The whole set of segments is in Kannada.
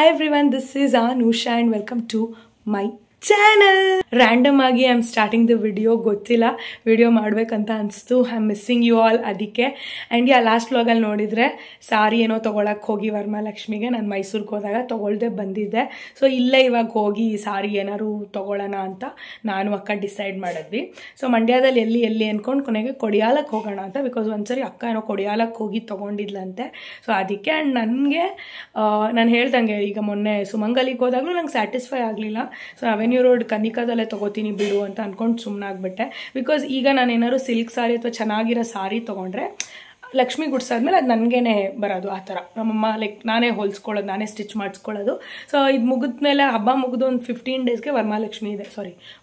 Hi everyone, this is Anusha and welcome to my channel. Random agi I'm starting the video, gottilla video ಮಾಡಬೇಕಂತ ಅನಿಸ್ತು. I'm missing you all ಅದಕ್ಕೆ. And yeah, last vlog ಅಲ್ಲಿ ನೋಡಿದ್ರೆ ಸಾರಿ ಏನೋ ತಗೊಳಕ್ಕೆ ಹೋಗಿ ವರಮಹಾಲಕ್ಷ್ಮಿಗೆ ನಾನು ಮೈಸೂರಿಗೆ ಹೋದಾಗ ತಗೊಳ್ಳದೆ ಬಂದಿದ್ದೆ. ಸೊ ಇಲ್ಲೇ ಇವಾಗ ಹೋಗಿ ಸಾರಿ ಏನಾರು ತಗೊಳ್ಳೋಣ ಅಂತ ನಾನು ಅಕ್ಕ ಡಿಸೈಡ್ ಮಾಡಿದ್ವಿ. ಸೊ ಮಂಡ್ಯದಲ್ಲಿ ಎಲ್ಲಿ ಅನ್ಕೊಂಡು ಕೊನೆಗೆ ಕೊಡಿಯಾಲಕ್ಕೆ ಹೋಗೋಣ ಅಂತ, ಬಿಕಾಸ್ ಒಂದ್ಸರಿ ಅಕ್ಕ ಏನೋ ಕೊಡಿಯಾಲಕ್ಕೆ ಹೋಗಿ ತಗೊಂಡಿದ್ಲಂತೆ. ಸೊ ಅದಕ್ಕೆ. ಆ್ಯಂಡ್ ನನಗೆ ನಾನು ಹೇಳ್ದಂಗೆ ಈಗ ಮೊನ್ನೆ ಸುಮಂಗಲಿಗೆ ಹೋದಾಗಲೂ ನಂಗೆ ಸ್ಯಾಟಿಸ್ಫೈ ಆಗಲಿಲ್ಲ. ಸೊ ಅವೆನ್ಯೂ ರೋಡ್ ಕನಿಕಾದಲ್ಲೇ ತಗೋತೀನಿ ಬಿಡು ಅಂತ ಅನ್ಕೊಂಡು ಸುಮ್ಮನಾಗ್ಬಿಟ್ಟೆ. ಬಿಕಾಸ್ ಈಗ ನಾನು ಏನಾದ್ರು ಸಿಲ್ಕ್ ಸಾರಿ ಅಥವಾ ಚೆನ್ನಾಗಿರೋ ಸಾರಿ ತೊಗೊಂಡ್ರೆ ಲಕ್ಷ್ಮಿ ಗುಡ್ಸಾದ್ಮೇಲೆ ಅದು ನನಗೇನೆ ಬರೋದು. ಆ ಥರ ನಮ್ಮಮ್ಮ ಲೈಕ್ ನಾನೇ ಹೊಲ್ಸ್ಕೊಳ್ಳೋದು, ನಾನೇ ಸ್ಟಿಚ್ ಮಾಡಿಸ್ಕೊಳ್ಳೋದು. ಸೊ ಇದು ಮುಗಿದ್ಮೇಲೆ ಹಬ್ಬ ಮುಗಿದು ಒಂದು 15 ಡೇಸ್ಗೆ ವರಮಹಾಲಕ್ಷ್ಮಿ ಇದೆ.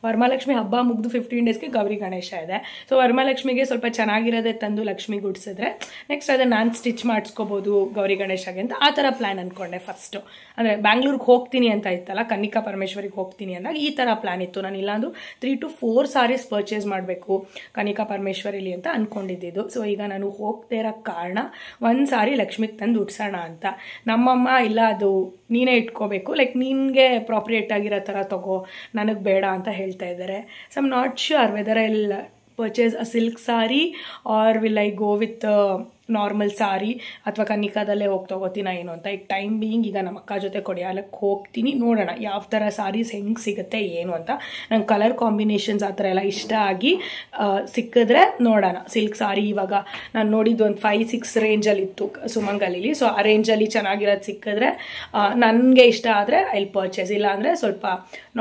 ವರಮಹಾಲಕ್ಷ್ಮಿ ಹಬ್ಬ ಮುಗಿದು 15 ಡೇಸ್ಗೆ ಗೌರಿ ಗಣೇಶ ಇದೆ. ಸೊ ವರಮಹಾಲಕ್ಷ್ಮಿಗೆ ಸ್ವಲ್ಪ ಚೆನ್ನಾಗಿರೋದೇ ತಂದು ಲಕ್ಷ್ಮಿ ಗುಡ್ಸಿದ್ರೆ ನೆಕ್ಸ್ಟ್ ಅದನ್ನು ನಾನು ಸ್ಟಿಚ್ ಮಾಡಿಸ್ಕೋಬೋದು ಗೌರಿ ಗಣೇಶಗೆ ಅಂತ ಆ ಥರ ಪ್ಲ್ಯಾನ್ ಅಂದ್ಕೊಂಡೆ ಫಸ್ಟು. ಅಂದರೆ ಬ್ಯಾಂಗ್ಳೂರಿಗೆ ಹೋಗ್ತೀನಿ ಅಂತ ಇತ್ತಲ್ಲ, ಕನ್ನಿಕಾ ಪರಮೇಶ್ವರಿಗೆ ಹೋಗ್ತೀನಿ ಅಂದಾಗ ಈ ಥರ ಪ್ಲ್ಯಾನ್ ಇತ್ತು. ನಾನು ಇಲ್ಲಾಂದ್ರೂ 3 to 4 ಸಾರೀಸ್ ಪರ್ಚೇಸ್ ಮಾಡಬೇಕು ಕನ್ನಿಕಾ ಪರಮೇಶ್ವರಿಲಿ ಅಂತ ಅಂದ್ಕೊಂಡಿದ್ದು. ಸೊ ಈಗ ನಾನು ಹೋಗ್ತೇ ಇರೋ ಕಾರಣ ಒಂದು ಸಾರಿ ಲಕ್ಷ್ಮಿಗೆ ತಂದು ಉಡ್ಸೋಣ ಅಂತ. ನಮ್ಮಮ್ಮ ಇಲ್ಲ ಅದು ನೀನೇ ಇಟ್ಕೋಬೇಕು, ಲೈಕ್ ನಿನಗೆ ಪ್ರಾಪ್ರಿಯೇಟ್ ಆಗಿರೋ ಥರ ತಗೋ, ನನಗೆ ಬೇಡ ಅಂತ ಹೇಳ್ತಾ ಇದ್ದಾರೆ. So I am not sure whether I will purchase a silk sari or will I go with normal sari ಅಥವಾ ಕನ್ನಿಕಾದಲ್ಲೇ ಹೋಗಿ ತಗೋತೀನ ಏನು ಅಂತ. ಈಗ ಟೈಮ್ ಬೀಯಿಂಗ್ ಈಗ ನಮ್ಮ ಅಕ್ಕ ಜೊತೆ ಕೊಡಿಯಾಲಕ್ಕೆ ಹೋಗ್ತೀನಿ, ನೋಡೋಣ ಯಾವ ಥರ ಸಾರೀಸ್ ಹೆಂಗೆ ಸಿಗುತ್ತೆ ಏನು ಅಂತ. ನಂಗೆ ಕಲರ್ ಕಾಂಬಿನೇಷನ್ಸ್ ಆ ಥರ ಎಲ್ಲ ಇಷ್ಟ ಆಗಿ ಸಿಕ್ಕಿದ್ರೆ ನೋಡೋಣ. ಸಿಲ್ಕ್ ಸಾರಿ ಇವಾಗ ನಾನು ನೋಡಿದ್ದು ಒಂದು 5-6 ರೇಂಜಲ್ಲಿ ಇತ್ತು ಸುಮಂಗಲಿಲಿ. ಸೊ ಆ ರೇಂಜಲ್ಲಿ ಚೆನ್ನಾಗಿರೋದು ಸಿಕ್ಕಿದ್ರೆ ನನಗೆ ಇಷ್ಟ ಆದರೆ ಐ ಪರ್ಚೇಸ್, ಇಲ್ಲ ಅಂದರೆ ಸ್ವಲ್ಪ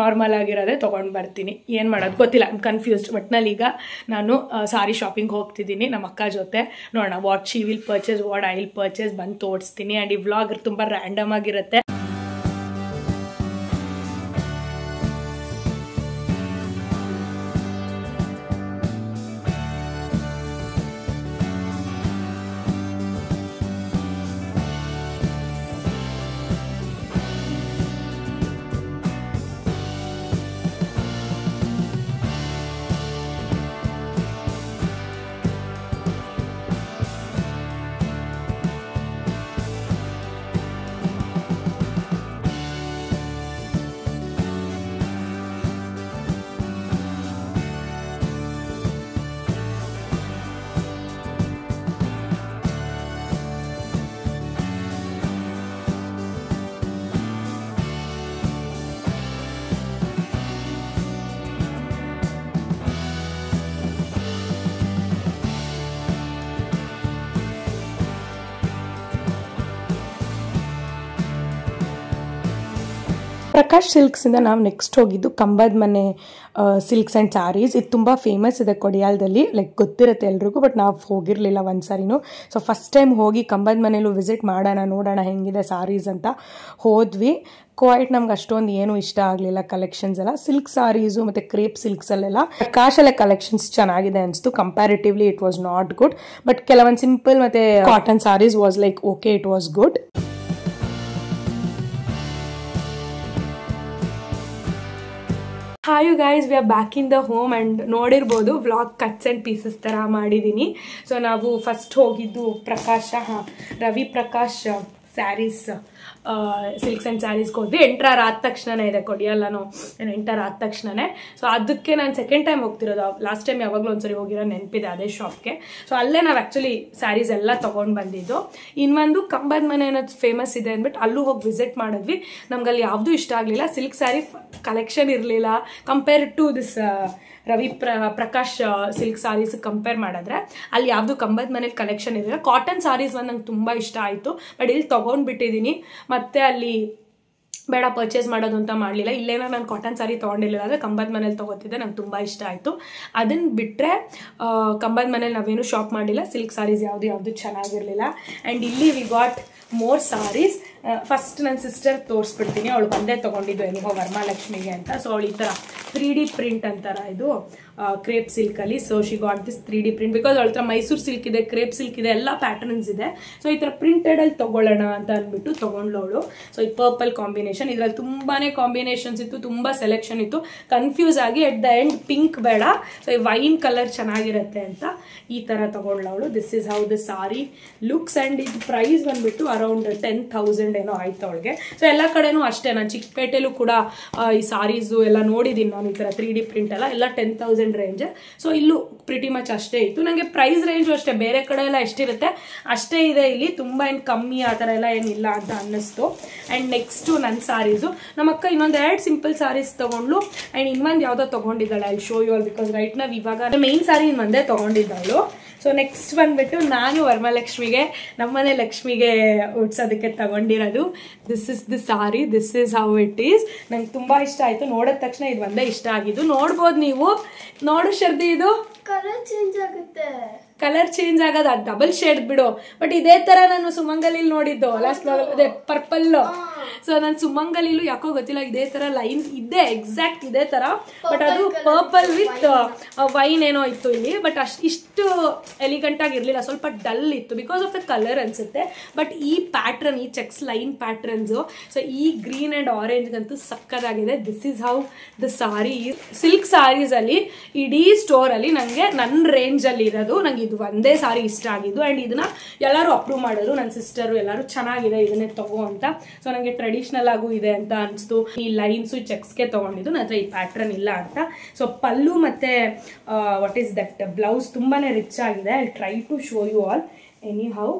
ನಾರ್ಮಲ್ ಆಗಿರೋದೇ ತೊಗೊಂಡು ಬರ್ತೀನಿ. ಏನು ಮಾಡೋದು ಗೊತ್ತಿಲ್ಲ, ಐ ಆಮ್ ಕನ್ಫ್ಯೂಸ್ಡ್. ಒಟ್ನಲ್ಲಿ ಈಗ ನಾನು ಸಾರಿ ಶಾಪಿಂಗ್ ಹೋಗ್ತಿದ್ದೀನಿ ನಮ್ಮ ಅಕ್ಕ ಜೊತೆ. ನೋಡೋಣ what she will purchase, what I will purchase ಬಂದು ತೋರಿಸ್ತೀನಿ. ಆ್ಯಂಡ್ ಈ ವ್ಲಾಗ್ ತುಂಬ ರ್ಯಾಂಡಮ್ ಆಗಿರುತ್ತೆ. ಪ್ರಕಾಶ್ ಸಿಲ್ಕ್ಸಿಂದ ನಾವು ನೆಕ್ಸ್ಟ್ ಹೋಗಿದ್ದು ಕಂಬದ ಮನೆ ಸಿಲ್ಕ್ಸ್ ಆ್ಯಂಡ್ ಸ್ಯಾರೀಸ್. ಇದು ತುಂಬ ಫೇಮಸ್ ಇದೆ ಕೊಡಿಯಾಲದಲ್ಲಿ, ಲೈಕ್ ಗೊತ್ತಿರುತ್ತೆ ಎಲ್ರಿಗೂ, ಬಟ್ ನಾವು ಹೋಗಿರಲಿಲ್ಲ ಒಂದು ಸಾರಿನೂ. ಸೊ ಫಸ್ಟ್ ಟೈಮ್ ಹೋಗಿ ಕಂಬದ ಮನೇಲೂ ವಿಸಿಟ್ ಮಾಡೋಣ, ನೋಡೋಣ ಹೆಂಗಿದೆ ಸಾರೀಸ್ ಅಂತ ಹೋದ್ವಿ. ಕ್ವೈಟ್ ನಮ್ಗೆ ಅಷ್ಟೊಂದು ಏನು ಇಷ್ಟ ಆಗಲಿಲ್ಲ ಕಲೆಕ್ಷನ್ಸ್ ಎಲ್ಲ. ಸಿಲ್ಕ್ ಸಾರೀಸು ಮತ್ತು ಕ್ರೇಪ್ ಸಿಲ್ಕ್ಸಲ್ಲೆಲ್ಲ ಪ್ರಕಾಶಲ್ಲೇ ಕಲೆಕ್ಷನ್ಸ್ ಚೆನ್ನಾಗಿದೆ ಅನಿಸ್ತು. Comparatively it was not good, but ಕೆಲವೊಂದು ಸಿಂಪಲ್ ಮತ್ತು cotton saris was like okay, it was good. Hi you guys, we are back in the home. And ನೋಡಿರ್ಬೋದು ವ್ಲಾಗ್ ಕಟ್ಸ್ ಆ್ಯಂಡ್ ಪೀಸಸ್ ಥರ ಮಾಡಿದ್ದೀನಿ. ಸೊ ನಾವು ಫಸ್ಟ್ ಹೋಗಿದ್ದು ರವಿ ಪ್ರಕಾಶ್ ಸ್ಯಾರೀಸ್ ಸಿಲ್ಕ್ಸ್ ಆ್ಯಂಡ್ ಸ್ಯಾರೀಸ್ಗೆ ಹೋದ್ವಿ. ಎಂಟರ್ ಆದ ತಕ್ಷಣನೇ ಇದೆ ಕೊಡಿಯಾಲನು, ಎಂಟರ್ ಆದ ತಕ್ಷಣನೇ. ಸೊ ಅದಕ್ಕೆ ನಾನು ಸೆಕೆಂಡ್ ಟೈಮ್ ಹೋಗ್ತಿರೋದು. ಲಾಸ್ಟ್ ಟೈಮ್ ಯಾವಾಗಲೂ ಒಂದ್ಸರಿ ಹೋಗಿರೋ ನೆನಪಿದೆ ಅದೇ ಶಾಪ್ಗೆ. ಸೊ ಅಲ್ಲೇ ನಾವು ಆ್ಯಕ್ಚುಲಿ ಸ್ಯಾರೀಸ್ ಎಲ್ಲ ತೊಗೊಂಡು ಬಂದಿದ್ದು. ಇನ್ನೊಂದು ಕಂಬದ ಮನೆ ಅನ್ನೋದು ಫೇಮಸ್ ಇದೆ ಅಂದ್ಬಿಟ್ಟು ಅಲ್ಲೂ ಹೋಗಿ ವಿಸಿಟ್ ಮಾಡಿದ್ವಿ. ನಮ್ಗೆ ಅಲ್ಲಿ ಯಾವುದೂ ಇಷ್ಟ ಆಗಲಿಲ್ಲ. ಸಿಲ್ಕ್ ಸ್ಯಾರಿ ಕಲೆಕ್ಷನ್ ಇರಲಿಲ್ಲ compare to this Ravi Prakash silk saris compare ಮಾಡಿದ್ರೆ ಅಲ್ಲಿ ಯಾವುದು ಕಂಬದ ಮನೇಲಿ ಕಲೆಕ್ಷನ್ ಇರಲಿಲ್ಲ. ಕಾಟನ್ ಸಾರೀಸ್ ಒಂದು ನಂಗೆ ತುಂಬ ಇಷ್ಟ ಆಯಿತು, ಬಟ್ ಇಲ್ಲಿ ತೊಗೊಂಡ್ಬಿಟ್ಟಿದ್ದೀನಿ. ಮತ್ತು ಅಲ್ಲಿ ಬೇಡ ಪರ್ಚೇಸ್ ಮಾಡೋದು ಅಂತ ಮಾಡಲಿಲ್ಲ. ಇಲ್ಲೇನೋ ನಾನು ಕಾಟನ್ ಸಾರಿ ತೊಗೊಂಡಿರಲಿಲ್ಲ ಅಂದರೆ ಕಂಬದ ಮನೇಲಿ ತೊಗೋತಿದ್ದೆ, ನಂಗೆ ತುಂಬ ಇಷ್ಟ ಆಯಿತು. ಅದನ್ನು ಬಿಟ್ಟರೆ ಕಂಬದ ಮನೇಲಿ ನಾವೇನು ಶಾಪ್ ಮಾಡಲಿಲ್ಲ. ಸಿಲ್ಕ್ ಸಾರೀಸ್ ಯಾವುದು ಚೆನ್ನಾಗಿರಲಿಲ್ಲ. ಆ್ಯಂಡ್ ಇಲ್ಲಿ we got more saris. First ನನ್ನ ಸಿಸ್ಟರ್ ತೋರಿಸ್ಬಿಡ್ತೀನಿ. ಅವಳು ಬಂದೇ ತೊಗೊಂಡಿದ್ದು ಎಲ್ಲಿಗೋ ವರಮಹಾಲಕ್ಷ್ಮಿಗೆ ಅಂತ. ಸೊ ಅವಳು ಈ ಥರ 3D ಪ್ರಿಂಟ್ ಅಂತಾರ ಇದು ಕ್ರೇಪ್ ಸಿಲ್ಕಲ್ಲಿ. So she got this 3D print because ಅವಳ ಹತ್ರ ಮೈಸೂರು ಸಿಲ್ಕ್ ಇದೆ, ಕ್ರೇಪ್ ಸಿಲ್ಕ್ ಇದೆ, ಎಲ್ಲ ಪ್ಯಾಟರ್ನ್ಸ್ ಇದೆ. ಸೊ ಈ ಥರ ಪ್ರಿಂಟೆಡಲ್ಲಿ ತೊಗೊಳ್ಳೋಣ ಅಂತ ಅಂದ್ಬಿಟ್ಟು ತೊಗೊಂಡ್ಲವಳು. ಸೊ ಈ ಪರ್ಪಲ್ ಕಾಂಬಿನೇಷನ್, ಇದರಲ್ಲಿ ತುಂಬಾ ಕಾಂಬಿನೇಷನ್ಸ್ ಇತ್ತು, ತುಂಬ ಸೆಲೆಕ್ಷನ್ ಇತ್ತು. ಕನ್ಫ್ಯೂಸ್ ಆಗಿ ಎಟ್ ದ ಎಂಡ್ ಪಿಂಕ್ ಬೇಡ, ಸೊ ಈ ವೈನ್ ಕಲರ್ ಚೆನ್ನಾಗಿರುತ್ತೆ ಅಂತ ಈ ಥರ ತೊಗೊಂಡ್ಲವಳು. This is how the sari looks. And ಇದು ಪ್ರೈಸ್ ಬಂದ್ಬಿಟ್ಟು ಅರೌಂಡ್ 10,000 10,000 ಏನೋ ಆಯ್ತು ಅವಳಿಗೆ. ಸೊ ಎಲ್ಲ ಕಡೆನೂ ಅಷ್ಟೇ, ನಾನು ಚಿಕ್ಕಪೇಟೆಲೂ ಕೂಡ ಈ ಸಾರೀಸು ಎಲ್ಲ ನೋಡಿದ್ದೀನಿ ನಾನು, ಈ ಥರ 3D ಪ್ರಿಂಟ್ ಎಲ್ಲ 10,000 ರೇಂಜ್. ಸೊ ಇಲ್ಲೂ ಪ್ರಿಟಿ ಮಚ್ ಅಷ್ಟೇ ಇತ್ತು. ನನಗೆ ಪ್ರೈಸ್ ರೇಂಜು ಅಷ್ಟೇ, ಬೇರೆ ಕಡೆ ಎಲ್ಲ ಎಷ್ಟಿರುತ್ತೆ ಅಷ್ಟೇ ಇದೆ ಇಲ್ಲಿ, ತುಂಬ ಏನು ಕಮ್ಮಿ ಆ ಥರ ಎಲ್ಲ ಏನಿಲ್ಲ ಅಂತ ಅನ್ನಿಸ್ತು. ಆ್ಯಂಡ್ ನೆಕ್ಸ್ಟು ನನ್ನ ಸಾರೀಸು, ನಮ್ಮ ಅಕ್ಕ ಇನ್ನೊಂದು 2 ಸಿಂಪಲ್ ಸಾರೀಸ್ ತೊಗೊಂಡ್ಲು. ಆ್ಯಂಡ್ ಇನ್ನೊಂದು ಯಾವುದೋ ತೊಗೊಂಡಿದ್ದಾಳೆ, ಅಲ್ಲಿ show you all, because right ನಾವು ಇವಾಗ ಮೇನ್ ಸಾರಿ ಒಂದೇ ತೊಗೊಂಡಿದ್ದಾಳು. ಸೊ ನೆಕ್ಸ್ಟ್ ಬಂದ್ಬಿಟ್ಟು ನಾನು ವರಮಹಾಲಕ್ಷ್ಮಿಗೆ, ನಮ್ಮನೆ ಲಕ್ಷ್ಮಿಗೆ ಉಡ್ಸೋದಕ್ಕೆ ತಗೊಂಡಿರೋದು. This is the sorry, this is how it is. ನಂಗೆ ತುಂಬ ಇಷ್ಟ ಆಯಿತು, ನೋಡಿದ ತಕ್ಷಣ ಇದು ಒಂದೇ ಇಷ್ಟ ಆಗಿದ್ದು. ನೋಡ್ಬೋದು ನೀವು, ನೋಡು ಶರ್ದಿ, ಇದು ಕಲರ್ ಚೇಂಜ್ ಆಗುತ್ತೆ, ಕಲರ್ ಚೇಂಜ್ ಆಗೋದು, ಅದು ಡಬಲ್ ಶೇಡ್ ಬಿಡು. ಬಟ್ ಇದೇ ತರ ನಾನು ಸುಮಂಗಲಿ ನೋಡಿದ್ದು ಲಾಸ್ಟ್ ಅದೇ ಪರ್ಪಲ್. ಸೊ ನಾನು ಸುಮಂಗಲಿಲು ಯಾಕೋ ಗೊತ್ತಿಲ್ಲ, ಇದೇ ತರ ಲೈನ್ಸ್ ಇದೆ, ಎಕ್ಸಾಕ್ಟ್ ಇದೇ ತರ, ಬಟ್ ಅದು ಪರ್ಪಲ್ ವಿತ್ ವೈನ್ ಏನೋ ಇತ್ತು ಇಲ್ಲಿ. ಬಟ್ ಇಷ್ಟು ಎಲಿಗೆಂಟ್ ಆಗಿರ್ಲಿಲ್ಲ, ಸ್ವಲ್ಪ ಡಲ್ ಇತ್ತು ಬಿಕಾಸ್ ಆಫ್ ದ ಕಲರ್ ಅನ್ಸುತ್ತೆ. ಬಟ್ ಈ ಪ್ಯಾಟ್ರನ್, ಈ ಚೆಕ್ಸ್ ಲೈನ್ ಪ್ಯಾಟ್ರನ್ಸು, ಸೊ ಈ ಗ್ರೀನ್ ಅಂಡ್ ಆರೆಂಜ್ಗಂತೂ ಸಕ್ಕದಾಗಿದೆ. This is how the sari. Silk saris ಅಲ್ಲಿ ಇಡೀ ಸ್ಟೋರ್ ಅಲ್ಲಿ ನಂಗೆ ನನ್ನ ರೇಂಜ್ ಅಲ್ಲಿ ಇರೋದು, ನಂಗೆ ಇದು ಒಂದೇ ಸಾರಿ ಇಷ್ಟ ಆಗಿದ್ದು. ಆ್ಯಂಡ್ ಇದನ್ನ ಎಲ್ಲರೂ ಅಪ್ರೂವ್ ಮಾಡೋದು, ನನ್ನ ಸಿಸ್ಟರು ಎಲ್ಲರೂ ಚೆನ್ನಾಗಿದೆ ಇದನ್ನೇ ತಗೋ ಅಂತ. ಸೊ ನನಗೆ ಟ್ರೆಡಿಷನಲ್ ಆಗು ಇದೆ ಅಂತ ಅನಿಸ್ತು. ಈ ಲೈನ್ಸು ಚೆಕ್ಸ್ಗೆ ತೊಗೊಂಡಿದ್ದು, ನನ್ನ ಹತ್ರ ಈ ಪ್ಯಾಟ್ರನ್ ಇಲ್ಲ ಅಂತ. ಸೊ ಪಲ್ಲು ಮತ್ತು ವಾಟ್ ಈಸ್ ದಟ್ ಬ್ಲೌಸ್ ತುಂಬಾ ರಿಚ್ ಆಗಿದೆ. I try to show you all. Anyhow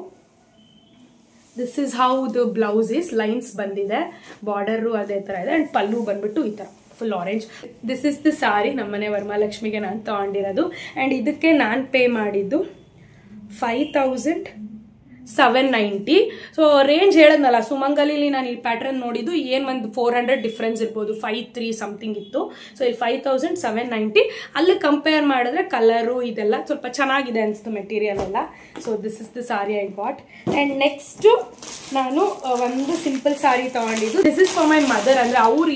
this is how the blouse is. Lines ಬಂದಿದೆ, ಬಾರ್ಡರು ಅದೇ ಥರ ಇದೆ. ಆ್ಯಂಡ್ ಪಲ್ಲು ಬಂದ್ಬಿಟ್ಟು ಈ ಥರ full orange. This is the sari, ನಮ್ಮನೆ ವರಮಹಾಲಕ್ಷ್ಮಿಗೆ ನಾನು ತಗೊಂಡಿರೋದು. ಆ್ಯಂಡ್ ಇದಕ್ಕೆ ನಾನು ಪೇ ಮಾಡಿದ್ದು 5,790. ಸೊ ರೇಂಜ್ ಹೇಳದ್ನಲ್ಲ, ಸುಮಂಗಲಿಲಿ ನಾನು ಈ ಪ್ಯಾಟ್ರನ್ ನೋಡಿದ್ದು ಏನು ಒಂದು 400 ಡಿಫ್ರೆನ್ಸ್ ಇರ್ಬೋದು, 5,300 ಸಮಥಿಂಗ್ ಇತ್ತು. ಸೊ ಇಲ್ಲಿ 5,790. ಅಲ್ಲಿ ಕಂಪೇರ್ ಮಾಡಿದ್ರೆ ಕಲರು ಇದೆಲ್ಲ ಸ್ವಲ್ಪ ಚೆನ್ನಾಗಿದೆ ಅನಿಸ್ತು, ಮೆಟೀರಿಯಲ್ ಎಲ್ಲ. So this is the sorry I got. And next ನಾನು ಒಂದು ಸಿಂಪಲ್ ಸಾರಿ ತೊಗೊಂಡಿದ್ದು. This is for my mother. ಅಂದರೆ ಅವ್ರು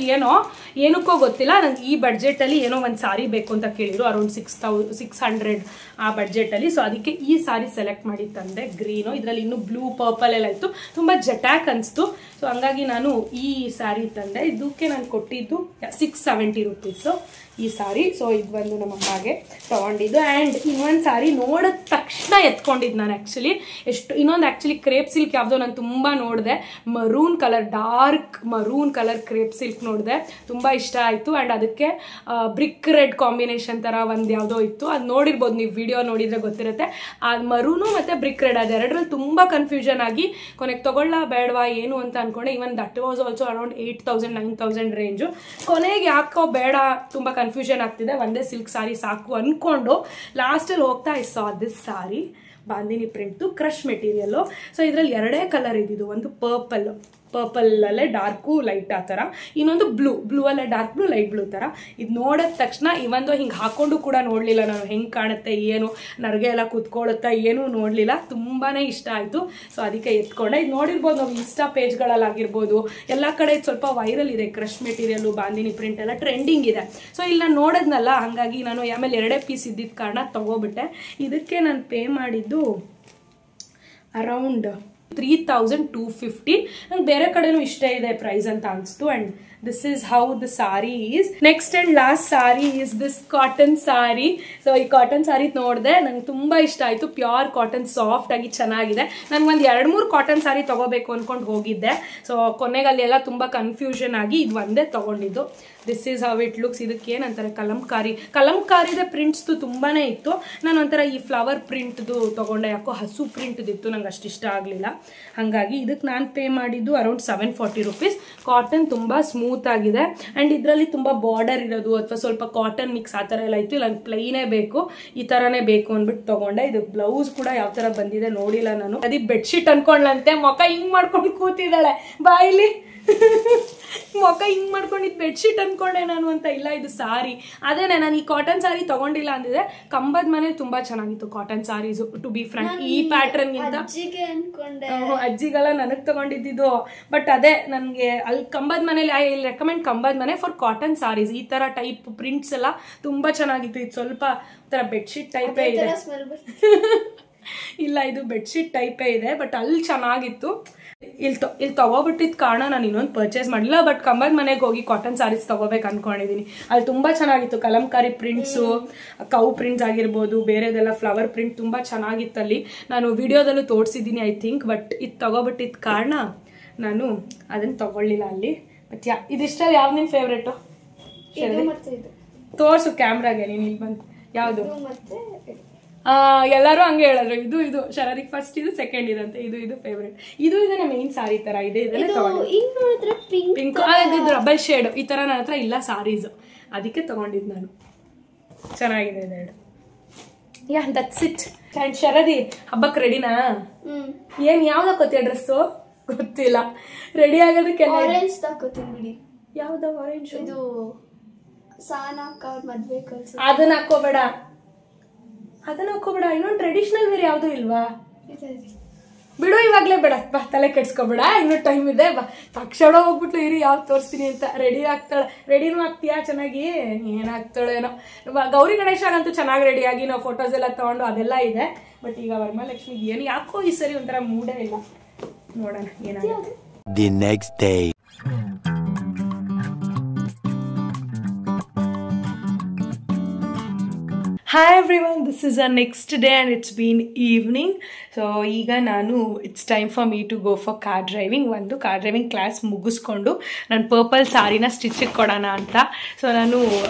ಏನಕ್ಕೋ ಗೊತ್ತಿಲ್ಲ, ನನಗೆ ಈ ಬಡ್ಜೆಟಲ್ಲಿ ಏನೋ ಒಂದು ಸಾರಿ ಬೇಕು ಅಂತ ಕೇಳಿದ್ರು, ಅರೌಂಡ್ 600 ಆ ಬಡ್ಜೆಟಲ್ಲಿ. ಸೊ ಅದಕ್ಕೆ ಈ ಸಾರಿ ಸೆಲೆಕ್ಟ್ ಮಾಡಿ ತಂದೆ, ಗ್ರೀನು. ಇದರಲ್ಲಿ ಇನ್ನೂ ಬ್ಲೂ ಪರ್ಪಲ್ ಎಲ್ಲ ಇತ್ತು, ತುಂಬ ಜಟಾಕ್ ಅನಿಸ್ತು. ಸೊ ಹಂಗಾಗಿ ನಾನು ಈ ಸ್ಯಾರಿ ತಂದೆ. ಇದಕ್ಕೆ ನಾನು ಕೊಟ್ಟಿದ್ದು 670 ರುಪೀಸು ಈ ಸಾರಿ. ಸೊ ಇದು ಬಂದು ನಮ್ಮ ಅಮ್ಮಗೆ ತೊಗೊಂಡಿದ್ದು. ಆ್ಯಂಡ್ ಇನ್ನೊಂದು ಸಾರಿ ನೋಡಿದ ತಕ್ಷಣ ಎತ್ಕೊಂಡಿದ್ದು ನಾನು ಆ್ಯಕ್ಚುಲಿ. ಇನ್ನೊಂದು ಆ್ಯಕ್ಚುಲಿ ಕ್ರೇಪ್ ಸಿಲ್ಕ್ ಯಾವುದೋ ನಾನು ತುಂಬ ನೋಡಿದೆ, maroon colour, dark maroon colour crepe silk ನೋಡಿದೆ, ತುಂಬ ಇಷ್ಟ ಆಯಿತು. ಆ್ಯಂಡ್ ಅದಕ್ಕೆ ಬ್ರಿಕ್ ರೆಡ್ ಕಾಂಬಿನೇಷನ್ ಥರ ಒಂದು ಯಾವುದೋ ಇತ್ತು, ಅದು ನೋಡಿರ್ಬೋದು ನೀವು, ವಿಡಿಯೋ ನೋಡಿದರೆ ಗೊತ್ತಿರುತ್ತೆ. ಆ ಮರೂನು ಮತ್ತು ಬ್ರಿಕ್ ರೆಡ್ ಅದೆರಡರಲ್ಲಿ ತುಂಬ ಕನ್ಫ್ಯೂಷನ್ ಆಗಿ ಕೊನೆಗೆ ತೊಗೊಳ್ಳ ಬೇಡವಾ ಏನು ಅಂತ ಅಂದ್ಕೊಂಡೆ. Even that was also around 8,000-9,000 range. ಕೊನೆಗೆ ಯಾಕೋ ಬೇಡ, ತುಂಬ ಕನ್ಫ್ಯೂಷನ್ ಆಗ್ತಿದೆ, ಒಂದೇ ಸಿಲ್ಕ್ ಸಾರಿ ಸಾಕು ಅಂದ್ಕೊಂಡು ಲಾಸ್ಟಲ್ಲಿ ಹೋಗ್ತಾ I saw this sari, bandhani ಪ್ರಿಂಟ್ದು ಕ್ರಶ್ ಮೆಟೀರಿಯಲ್ಲು. ಸೊ ಇದರಲ್ಲಿ 2 ಕಲರ್ ಇದ್ದಿದ್ದು, ಒಂದು ಪರ್ಪಲ್ಲಲ್ಲೇ ಡಾರ್ಕು ಲೈಟ್ ಆ ಥರ, ಇನ್ನೊಂದು ಬ್ಲೂ ಅಲ್ಲೇ ಡಾರ್ಕ್ ಬ್ಲೂ ಲೈಟ್ ಬ್ಲೂ ಥರ. ಇದು ನೋಡಿದ ತಕ್ಷಣ ಇವಂದು ಹಿಂಗೆ ಹಾಕ್ಕೊಂಡು ಕೂಡ ನೋಡಲಿಲ್ಲ ನಾನು, ಹೆಂಗೆ ಕಾಣುತ್ತೆ ಏನು, ನರ್ಗೆ ಎಲ್ಲ ಕೂತ್ಕೊಳ್ಳುತ್ತಾ ಏನೂ ನೋಡಲಿಲ್ಲ, ತುಂಬಾ ಇಷ್ಟ ಆಯಿತು. ಸೊ ಅದಕ್ಕೆ ಎತ್ಕೊಂಡೆ. ಇದು ನೋಡಿರ್ಬೋದು ನಾವು ಇನ್ಸ್ಟಾ ಪೇಜ್ಗಳಲ್ಲಾಗಿರ್ಬೋದು, ಎಲ್ಲ ಕಡೆ ಇದು ಸ್ವಲ್ಪ ವೈರಲ್ ಇದೆ, ಕ್ರಶ್ ಮೆಟೀರಿಯಲ್ಲು ಬಾಂದಿನಿ ಪ್ರಿಂಟ್ ಎಲ್ಲ ಟ್ರೆಂಡಿಂಗ್ ಇದೆ. ಸೊ ಇಲ್ಲಿ ನಾನು ನೋಡೋದ್ನಲ್ಲ, ಹಾಗಾಗಿ ನಾನು ಆಮೇಲೆ 2 ಪೀಸ್ ಇದ್ದಿದ್ದ ಕಾರಣ ತೊಗೊಬಿಟ್ಟೆ. ಇದಕ್ಕೆ ನಾನು ಪೇ ಮಾಡಿದ್ದು ಅರೌಂಡ್ 3,250. ನಂಗೆ ಬೇರೆ ಕಡೆನೂ ಇಷ್ಟ ಇದೆ ಪ್ರೈಸ್ ಅಂತ ಅನಿಸ್ತು. And this is how the sorry is. Next and last sorry is this cotton sorry. So ಈ ಕಾಟನ್ ಸಾರಿ ನೋಡಿದೆ, ನಂಗೆ ತುಂಬ ಇಷ್ಟ ಆಯಿತು. ಪ್ಯೂರ್ ಕಾಟನ್, ಸಾಫ್ಟ್ ಆಗಿ ಚೆನ್ನಾಗಿದೆ. ನನಗೊಂದು 2-3 ಕಾಟನ್ ಸಾರಿ ತೊಗೋಬೇಕು ಅಂದ್ಕೊಂಡು ಹೋಗಿದ್ದೆ. ಸೊ ಕೊನೆಗಲ್ಲೆಲ್ಲ ತುಂಬ ಕನ್ಫ್ಯೂಷನ್ ಆಗಿ ಇದು ಒಂದೇ ತೊಗೊಂಡಿದ್ದು. This is how it looks. ಇದಕ್ಕೆ ಏನಂತಾರೆ, ಕಲಂಕಾರಿದ ಪ್ರಿಂಟ್ಸ್ದು ತುಂಬಾ ಇತ್ತು. ನಾನು ಒಂಥರ ಈ ಫ್ಲವರ್ ಪ್ರಿಂಟ್ದು ತೊಗೊಂಡೆ, ಯಾಕೋ ಹಸು ಪ್ರಿಂಟ್ದಿತ್ತು, ನಂಗೆ ಅಷ್ಟು ಇಷ್ಟ ಆಗಲಿಲ್ಲ. ಹಾಗಾಗಿ ಇದಕ್ಕೆ ನಾನು ಪೇ ಮಾಡಿದ್ದು ಅರೌಂಡ್ 740 ರುಪೀಸ್. ಕಾಟನ್ ತುಂಬ ಸ್ಮೂತ್ ಆಗಿದೆ. ಆ್ಯಂಡ್ ಇದರಲ್ಲಿ ತುಂಬ ಬಾರ್ಡರ್ ಇರೋದು ಅಥವಾ ಸ್ವಲ್ಪ ಕಾಟನ್ ಮಿಕ್ಸ್ ಆ ಥರ ಎಲ್ಲ ಇತ್ತು. ಇಲ್ಲ ಪ್ಲೈನೇ ಬೇಕು, ಈ ಥರನೇ ಬೇಕು ಅಂದ್ಬಿಟ್ಟು ತೊಗೊಂಡೆ. ಇದು ಬ್ಲೌಸ್ ಕೂಡ ಯಾವ ಥರ ಬಂದಿದೆ ನೋಡಿಲ್ಲ ನಾನು. ಅದೇ ಬೆಡ್ಶೀಟ್ ಅನ್ಕೊಂಡ್ಲಂತೆ, ಮೊಕ ಹಿಂಗೆ ಮಾಡ್ಕೊಂಡು ಕೂತಿದ್ದಾಳೆ ಬಾಯಿಲಿ. ಮೊಕ ಹಿಂಗೆ ಮಾಡ್ಕೊಂಡಿದ್ದು ಬೆಡ್ಶೀಟ್ ಅನ್ಕೊಂಡೆ ನಾನು ಅಂತ. ಇಲ್ಲ, ಇದು ಸಾರಿ. ಅದೇನೆ, ನಾನು ಈ ಕಾಟನ್ ಸಾರಿ ತಗೊಂಡಿಲ್ಲ ಅಂದಿದೆ. ಕಂಬದ ಮನೇಲಿ ತುಂಬಾ ಚೆನ್ನಾಗಿತ್ತು cotton saris, to be frank. ಈ ಪ್ಯಾಟ್ರನ್ ಗಿಂತ ಅಜ್ಜಿಗೆಲ್ಲ ನನಗೆ ತಗೊಂಡಿದ್ದು. ಬಟ್ ಅದೇ ನನಗೆ ಅಲ್ಲಿ ಕಂಬದ ಮನೇಲಿ ಐ ರೆಕಮೆಂಡ್ ಕಂಬದ ಮನೆ ಫಾರ್ ಕಾಟನ್ ಸಾರೀಸ್. ಈ ತರ ಟೈಪ್ ಪ್ರಿಂಟ್ಸ್ ಎಲ್ಲ ತುಂಬಾ ಚೆನ್ನಾಗಿತ್ತು. ಇದು ಸ್ವಲ್ಪ ತರ ಬೆಡ್ಶೀಟ್ ಟೈಪೇ ಇದೆ. ಇಲ್ಲ, ಇದು ಬೆಡ್ಶೀಟ್ ಟೈಪೇ ಇದೆ, ಬಟ್ ಅಲ್ಲಿ ಚೆನ್ನಾಗಿತ್ತು. ಇಲ್ಲಿ ತಗೋಬಿಟ್ಟಿದ್ದ ಕಾರಣ ನಾನು ಇನ್ನೊಂದು ಪರ್ಚೇಸ್ ಮಾಡಲಿಲ್ಲ. ಬಟ್ ಕಂಬದ ಮನೆಗೆ ಹೋಗಿ ಕಾಟನ್ ಸಾರೀಸ್ ತಗೋಬೇಕು ಅನ್ಕೊಂಡಿದ್ದೀನಿ. ಅಲ್ಲಿ ತುಂಬ ಚೆನ್ನಾಗಿತ್ತು. ಕಲಂಕಾರಿ ಪ್ರಿಂಟ್ಸು, ಕೌ ಪ್ರಿಂಟ್ಸ್ ಆಗಿರ್ಬೋದು, ಬೇರೆದೆಲ್ಲ ಫ್ಲವರ್ ಪ್ರಿಂಟ್ ತುಂಬ ಚೆನ್ನಾಗಿತ್ತು ಅಲ್ಲಿ. ನಾನು ವಿಡಿಯೋದಲ್ಲೂ ತೋರಿಸಿದ್ದೀನಿ ಐ ಥಿಂಕ್. ಬಟ್ ಇದು ತಗೋಬಿಟ್ಟಿದ್ದ ಕಾರಣ ನಾನು ಅದನ್ನು ತಗೊಳ್ಳಿಲ್ಲ ಅಲ್ಲಿ. ಬಟ್ ಇದಿಷ್ಟಲ್ಲಿ ಯಾವ್ದು ನಿನ್ನ ಫೇವ್ರೇಟು? ತೋರಿಸು ಕ್ಯಾಮ್ರಾಗೆ ನೀನು ಇಲ್ಲಿ ಬಂದು ಯಾವುದು? ಎಲ್ಲರೂ ಹಂಗೆ ಹೇಳಿದ್ರು. ಇದು ಶರದಿಗೆ ಫಸ್ಟ್, ಇದು ಸೆಕೆಂಡ್ ಇದಂತೆ. ಇದು ಫೇವ್ರೇಟ್. ಇದು ನಮ್ಮ ಮೇನ್ ಸಾರಿ ತರ ಇದೆ. ಪಿಂಕ್ ಡಬಲ್ ಶೇಡ್ ಈ ತರ ನನ್ನ ಹತ್ರ ಇಲ್ಲ ಸಾರೀಸ್, ಅದಕ್ಕೆ ತಗೊಂಡಿದ್ದು ನಾನು. ಚೆನ್ನಾಗಿದೆ ಇದೆರಡು. That's it. ಅಂಡ್ ಶರದಿ ಹಬ್ಬಕ್ಕೆ ರೆಡಿನಾ? ಏನ್ ಯಾವ್ದು ಹಾಕೋತೀಯ ಡ್ರೆಸ್ಸು? ಗೊತ್ತಿಲ್ಲ. ರೆಡಿ ಆಗೋದಕ್ಕೆಲ್ಲ ಯಾವ್ದು ಆರೆಂಜ್? ಇದು ಅದನ್ನ ಹಾಕೋಬೇಡ, ಇನ್ನೊಂದು ಟ್ರೆಡಿಷನಲ್ ವೇರ್ ಯಾವ್ದು ಇಲ್ವಾ? ಬಿಡು, ಇವಾಗ್ಲೇ ಬೇಡ, ಬಾ ತಲೆ ಕೆಡ್ಸ್ಕೊಬೇಡ, ಇನ್ನೂ ಟೈಮ್ ಇದೆ. ಬಾ ತಕ್ಷಣ ಹೋಗ್ಬಿಟ್ಲು ಇರಿ ಯಾವ್ದು ತೋರಿಸ್ತೀನಿ ಅಂತ. ರೆಡಿ ಆಗ್ತಾಳೆ. ರೆಡಿನೂ ಆಗ್ತೀಯಾ ಚೆನ್ನಾಗಿ? ಏನಾಗ್ತಾಳೇನೋ. ಗೌರಿ ಗಣೇಶಾಗಂತೂ ಚೆನ್ನಾಗಿ ರೆಡಿಯಾಗಿ ನಾವು ಫೋಟೋಸ್ ಎಲ್ಲ ತಗೊಂಡು ಅದೆಲ್ಲ ಇದೆ. ಬಟ್ ಈಗ ವರಮಹಾಲಕ್ಷ್ಮಿಗೆ ಏನು ಯಾಕೋ ಈ ಸರಿ ಒಂಥರ ಮೂಡೇ ಇಲ್ಲ. ನೋಡೋಣ ಏನಾಗುತ್ತೆ. The next day. Hi everyone, this is our next day and it's been evening. So ಈಗ ನಾನು it's time for me to go for car driving. ಒಂದು ಕಾರ್ ಡ್ರೈವಿಂಗ್ ಕ್ಲಾಸ್ ಮುಗಿಸ್ಕೊಂಡು ನಾನು ಪರ್ಪಲ್ ಸಾರಿನ ಸ್ಟಿಚಿಗೆ ಕೊಡೋಣ ಅಂತ. ಸೊ ನಾನು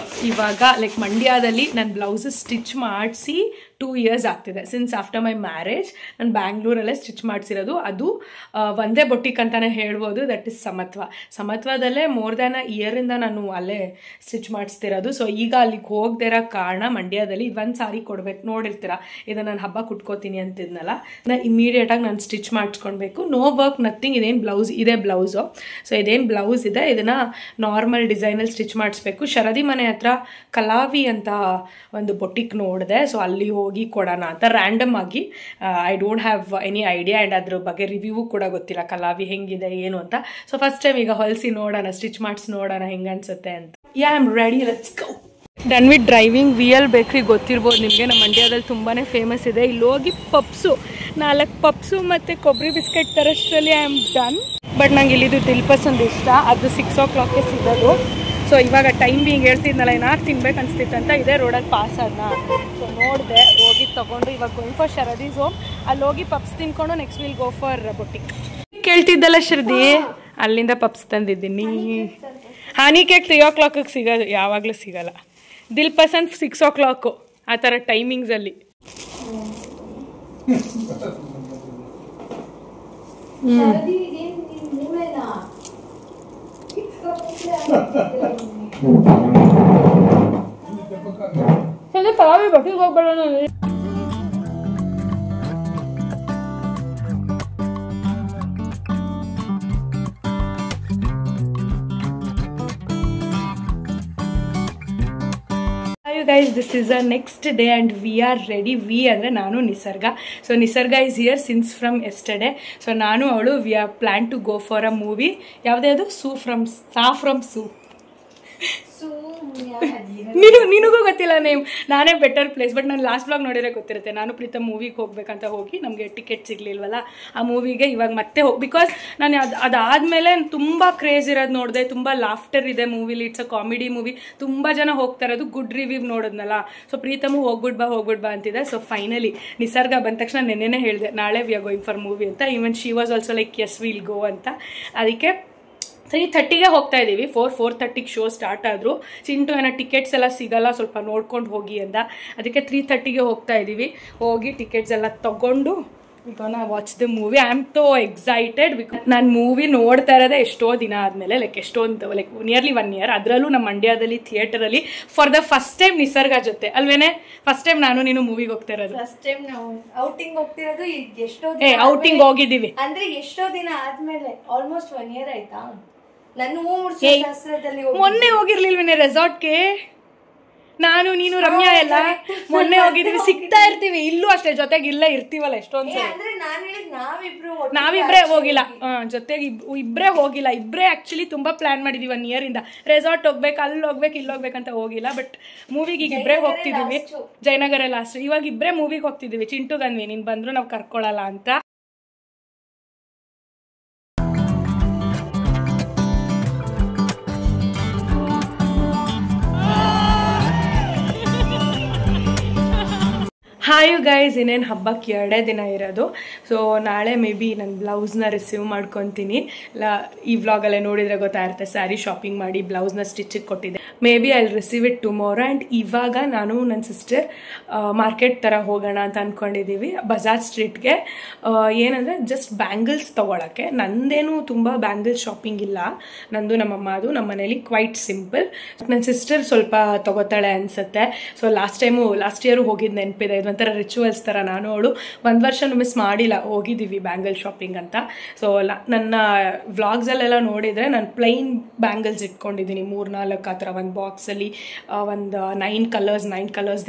ಇವಾಗ ಲೈಕ್ ಮಂಡ್ಯದಲ್ಲಿ ನನ್ನ ಬ್ಲೌಸಸ್ ಸ್ಟಿಚ್ ಮಾಡಿಸಿ 2 years ಆಗ್ತಿದೆ. ಸಿನ್ಸ್ ಆಫ್ಟರ್ ಮೈ ಮ್ಯಾರೇಜ್ ನಾನು ಬ್ಯಾಂಗ್ಳೂರಲ್ಲೇ ಸ್ಟಿಚ್ ಮಾಡಿಸಿರೋದು. ಅದು ಒಂದೇ ಬೊಟ್ಟಿಕ್ ಅಂತಲೇ ಹೇಳ್ಬೋದು. ದಟ್ ಇಸ್ ಸಮತ್ವದಲ್ಲೇ ಮೋರ್ ದ್ಯಾನ್ ಇಯರಿಂದ ನಾನು ಅಲ್ಲೇ ಸ್ಟಿಚ್ ಮಾಡಿಸ್ತಿರೋದು. ಸೊ ಈಗ ಅಲ್ಲಿಗೆ ಹೋಗದೇ ಇರೋ ಕಾರಣ ಮಂಡ್ಯದಲ್ಲಿ ಒಂದು ಸಾರಿ ಕೊಡ್ಬೇಕು. ನೋಡಿರ್ತೀರ, ಇದನ್ನು ನಾನು ಹಬ್ಬ ಕುಟ್ಕೋತೀನಿ ಅಂತಿದ್ನಲ್ಲ, ನಾನು ಇಮಿಡಿಯೇಟಾಗಿ ನಾನು ಸ್ಟಿಚ್ ಮಾಡಿಸ್ಕೊಳ್ಬೇಕು. No work nothing. ಇದೇನು ಬ್ಲೌಸ್ ಇದೆ, ಬ್ಲೌಸು. ಸೊ ಇದೇನು ಬ್ಲೌಸ್ ಇದೆ ಇದನ್ನು ನಾರ್ಮಲ್ ಡಿಸೈನಲ್ಲಿ ಸ್ಟಿಚ್ ಮಾಡಿಸ್ಬೇಕು. ಶರದಿ ಮನೆ ಹತ್ರ ಕಲಾವಿ ಅಂತ ಒಂದು ಬೊಟ್ಟಿಕ್ ನೋಡಿದೆ. ಸೊ ಅಲ್ಲಿ ಹೋಗಿ ಕೊಡೋಣ ಅಂತ ರ್ಯಾಂಡಮ್ ಆಗಿ. I don't have any idea and ಅದ್ರ ಬಗ್ಗೆ ರಿವ್ಯೂ ಕೂಡ ಗೊತ್ತಿಲ್ಲ, ಕಲಾವಿ ಹೆಂಗಿದೆ ಏನು ಅಂತ. ಸೊ ಫಸ್ಟ್ ಟೈಮ್ ಈಗ ಹೊಲಿಸಿ ನೋಡೋಣ, ಸ್ಟಿಚ್ ಮಾಡಿಸಿ ನೋಡೋಣ ಹೆಂಗೆ ಅನ್ಸುತ್ತೆ ಅಂತ. I am ready, let's go. Done with driving. VL ಬೇಕ್ರಿ ಗೊತ್ತಿರ್ಬೋದು ನಿಮಗೆ, ನಮ್ಮ ಮಂಡ್ಯದಲ್ಲಿ ತುಂಬಾ ಫೇಮಸ್ ಇದೆ. ಇಲ್ಲಿ ಹೋಗಿ ಪಪ್ಸು 4 ಪಪ್ಸು ಮತ್ತು ಕೊಬ್ಬರಿ ಬಿಸ್ಕೆಟ್ ತರೋಷ್ಟರಲ್ಲಿ ಐ ಆಮ್ ಡನ್. ಬಟ್ ನಂಗೆ ಇಲ್ಲಿದು ದಿಲ್ಪಸ್ ಒಂದು ಇಷ್ಟ, ಅದು 6 o'clock ಸಿಗೋದು. ಸೊ ಇವಾಗ ಟೈಮ್ ಬಿ ಹಿಂಗೆ ಹೇಳ್ತಿದ್ನಲ್ಲ, ಏನಾರು ತಿನ್ಬೇಕು ಅನಿಸ್ತಿತ್ತಂತ ಇದೇ ರೋಡಲ್ಲಿ ಪಾಸ್ ಅದನ್ನ. ಸೊ ನೋಡಿದೆ, ಹೋಗಿ ತೊಗೊಂಡು ಇವಾಗ ಗೋಯಿಂಗ್ ಫಾರ್ ಶರದೀಸ್ ಹೋಮ್. ಅಲ್ಲಿ ಹೋಗಿ ಪಪ್ಸ್ ತಿನ್ಕೊಂಡು next will go for ಬೊಟ್ಟಿಕ್. ಕೇಳ್ತಿದ್ದಲ್ಲ Sharadi, ಅಲ್ಲಿಂದ ಪಪ್ಸ್ ತಂದಿದ್ದೀನಿ. ಹನಿ ಕೇಕ್ 3 o'clock ಸಿಗೋದು, ಯಾವಾಗಲೂ ಸಿಗಲ್ಲ. ದಿಲ್ಪಸ್ ಅಂತ 6 o'clock ಆ ಥರ ಟೈಮಿಂಗ್ಸಲ್ಲಿ. ಬಟ್ಟಿಗೆ ಹೋಗ್ಬೇಡ. guys, this is our next day and we are ready. We andre nanu Nisarga. So Nisarga is here since from yesterday. So nanu avಳು we are planned to go for a movie. ಯಾವ್ದು ಅದು? Saffron Sue. ನಿನಗೂ ಗೊತ್ತಿಲ್ಲ ನೇಮ್, ನಾನೇ ಬೆಟರ್ ಪ್ಲೇಸ್. ಬಟ್ ನಾನು ಲಾಸ್ಟ್ ಬ್ಲಾಗ್ ನೋಡಿದ್ರೆ ಗೊತ್ತಿರುತ್ತೆ. ನಾನು ಪ್ರೀತಮ್ ಮೂವಿಗೆ ಹೋಗ್ಬೇಕಂತ ಹೋಗಿ ನಮಗೆ ಟಿಕೆಟ್ ಸಿಗ್ಲಿಲ್ವಲ್ಲ ಆ ಮೂವಿಗೆ. ಇವಾಗ ಮತ್ತೆ ಬಿಕಾಸ್ ನಾನು ಅದಾದ್ಮೇಲೆ ತುಂಬ ಕ್ರೇಜ್ ಇರೋದು ನೋಡಿದೆ, ತುಂಬ ಲಾಫ್ಟರ್ ಇದೆ ಮೂವಿಲಿ. ಇಟ್ಸ್ ಅ ಕಾಮಿಡಿ ಮೂವಿ, ತುಂಬ ಜನ ಹೋಗ್ತಾ ಇರೋದು. ಗುಡ್ ರಿವ್ಯೂ ನೋಡಿದ್ನಲ್ಲ, ಸೊ ಪ್ರೀತಮು ಹೋಗ್ಬಿಡ್ ಬಾ ಅಂತಿದೆ. ಸೊ ಫೈನಲಿ ನಿಸರ್ಗ ಬಂದ ತಕ್ಷಣ ನೆನ್ನೆನೇ ಹೇಳಿದೆ ನಾಳೆ we are going for movie ಅಂತ. Even she was also like yes will go ಅಂತ. ಅದಕ್ಕೆ 3:30ಗೆ ಹೋಗ್ತಾ ಇದ್ದೀವಿ. 4:30ಗೆ ಶೋ ಸ್ಟಾರ್ಟ್ ಆದರು. ಚಿಂಟು ಏನೋ ಟಿಕೆಟ್ಸ್ ಎಲ್ಲ ಸಿಗಲ್ಲ, ಸ್ವಲ್ಪ ನೋಡ್ಕೊಂಡು ಹೋಗಿ ಅಂತ. ಅದಕ್ಕೆ 3:30ಗೆ ಹೋಗ್ತಾ ಇದ್ದೀವಿ. ಹೋಗಿ ಟಿಕೆಟ್ಸ್ ಎಲ್ಲ ತೊಗೊಂಡು gonna watch the movie. I am so excited because ನಾನು ಮೂವಿ ನೋಡ್ತಾ ಇರೋದೇ ಎಷ್ಟೋ ದಿನ ಆದಮೇಲೆ, ಲೈಕ್ ನಿಯರ್ಲಿ 1 year. ಅದರಲ್ಲೂ ನಮ್ಮ ಮಂಡ್ಯದಲ್ಲಿ ಥಿಯೇಟರಲ್ಲಿ ಫಾರ್ ದ ಫಸ್ಟ್ ಟೈಮ್ ನಿಸರ್ಗ ಜೊತೆ ಅಲ್ವೇನೆ. ಫಸ್ಟ್ ಟೈಮ್ ನಾನು ನೀನು ಮೂವಿಗೆ ಹೋಗ್ತಾ ಇರೋದು. ಫಸ್ಟ್ ಟೈಮ್ ನಾವು ಔಟಿಂಗ್ ಹೋಗ್ತಿರೋದು. ಎಷ್ಟೋ ಔಟಿಂಗ್ ಹೋಗಿದ್ದೀವಿ ಅಂದ್ರೆ ಎಷ್ಟೋ ದಿನ ಆದ್ಮೇಲೆ, ಆಲ್ಮೋಸ್ಟ್ 1 year ಆಯ್ತಾ. ನಾನು ಮೊನ್ನೆ ಹೋಗಿರ್ಲಿಲ್ವೇನೆ ರೆಸಾರ್ಟ್ಗೆ. ನಾನು ನೀನು ರಮ್ಯಾ ಎಲ್ಲ ಮೊನ್ನೆ ಹೋಗಿದೀವಿ, ಸಿಗ್ತಾ ಇರ್ತೀವಿ. ಇಲ್ಲೂ ಅಷ್ಟೇ, ಜೊತೆಗೆ ಇಲ್ಲೇ ಇರ್ತೀವಲ್ಲ ಎಷ್ಟೊಂದು. ನಾವಿಬ್ರೇ ಹೋಗಿಲ್ಲ, ಜೊತೆಗೆ ಇಬ್ಬರೇ ಹೋಗಿಲ್ಲ. ಇಬ್ಬರೇ ಆಕ್ಚುಲಿ ತುಂಬಾ ಪ್ಲಾನ್ ಮಾಡಿದೀವಿ 1 year ಇಂದ. ರೆಸಾರ್ಟ್ ಹೋಗ್ಬೇಕು, ಅಲ್ಲಿ ಹೋಗ್ಬೇಕು, ಇಲ್ಲಿ ಹೋಗ್ಬೇಕಂತ ಹೋಗಿಲ್ಲ. ಬಟ್ ಮೂವಿಗೆ ಈಗ ಇಬ್ಬರೇ ಹೋಗ್ತಿದೀವಿ. ಜಯನಗರ ಲಾಸ್ಟ್. ಇವಾಗ ಇಬ್ಬರೇ ಮೂವಿಗೆ ಹೋಗ್ತಿದೀವಿ. ಚಿಂಟುಗನ್ವಿ ನೀನ್ ಬಂದ್ರು ನಾವು ಕರ್ಕೊಳಲ್ಲ ಅಂತ. ಹಾಯ್ ಯು ಗೈಸ್, ಇನ್ನೇನು ಹಬ್ಬಕ್ಕೆ 2 ದಿನ ಇರೋದು. ಸೊ ನಾಳೆ ಮೇ ಬಿ ನನ್ನ ಬ್ಲೌಸ್ನ ರಿಸೀವ್ ಮಾಡ್ಕೊತೀನಿ. ಈ ವ್ಲಾಗಲ್ಲೇ ನೋಡಿದರೆ ಗೊತ್ತಾಗಿರುತ್ತೆ, ಸ್ಯಾರಿ ಶಾಪಿಂಗ್ ಮಾಡಿ ಬ್ಲೌಸ್ನ ಸ್ಟಿಚಿಗೆ ಕೊಟ್ಟಿದ್ದೆ. May be I will receive it tomorrow. And ಇವಾಗ ನಾನು ನನ್ನ ಸಿಸ್ಟರ್ ಮಾರ್ಕೆಟ್ ಥರ ಹೋಗೋಣ ಅಂತ ಅಂದ್ಕೊಂಡಿದ್ದೀವಿ, ಬಜಾರ್ ಸ್ಟ್ರೀಟ್ಗೆ. ಏನಂದರೆ ಜಸ್ಟ್ ಬ್ಯಾಂಗಲ್ಸ್ ತೊಗೊಳಕ್ಕೆ. ನಂದೇನು ತುಂಬ ಬ್ಯಾಂಗಲ್ಸ್ ಶಾಪಿಂಗ್ ಇಲ್ಲ, ನಂದು ನಮ್ಮಮ್ಮದು. ನಮ್ಮ ಮನೇಲಿ ಕ್ವೈಟ್ ಸಿಂಪಲ್. ನನ್ನ ಸಿಸ್ಟರ್ ಸ್ವಲ್ಪ ತೊಗೋತಾಳೆ ಅನಿಸುತ್ತೆ. ಸೊ ಲಾಸ್ಟ್ ಇಯರು ಹೋಗಿದ್ದು ನೆನಪಿದೆ. ಇದೊಂಥರ ರಿಚುವಲ್ಸ್ ಥರ. ನಾನು ಅವಳು 1 ವರ್ಷನೂ ಮಿಸ್ ಮಾಡಿಲ್ಲ, ಹೋಗಿದ್ದೀವಿ ಬ್ಯಾಂಗಲ್ ಶಾಪಿಂಗ್ ಅಂತ. ಸೊ ನನ್ನ ವ್ಲಾಗ್ಸಲ್ಲೆಲ್ಲ ನೋಡಿದರೆ ನಾನು ಪ್ಲೈನ್ ಬ್ಯಾಂಗಲ್ಸ್ ಇಟ್ಕೊಂಡಿದ್ದೀನಿ 3-4 ಆ ಥರ. ಒಂದು ಬಾಕ್ಸಲ್ಲಿ ಒಂದು 9 ಕಲರ್ಸ್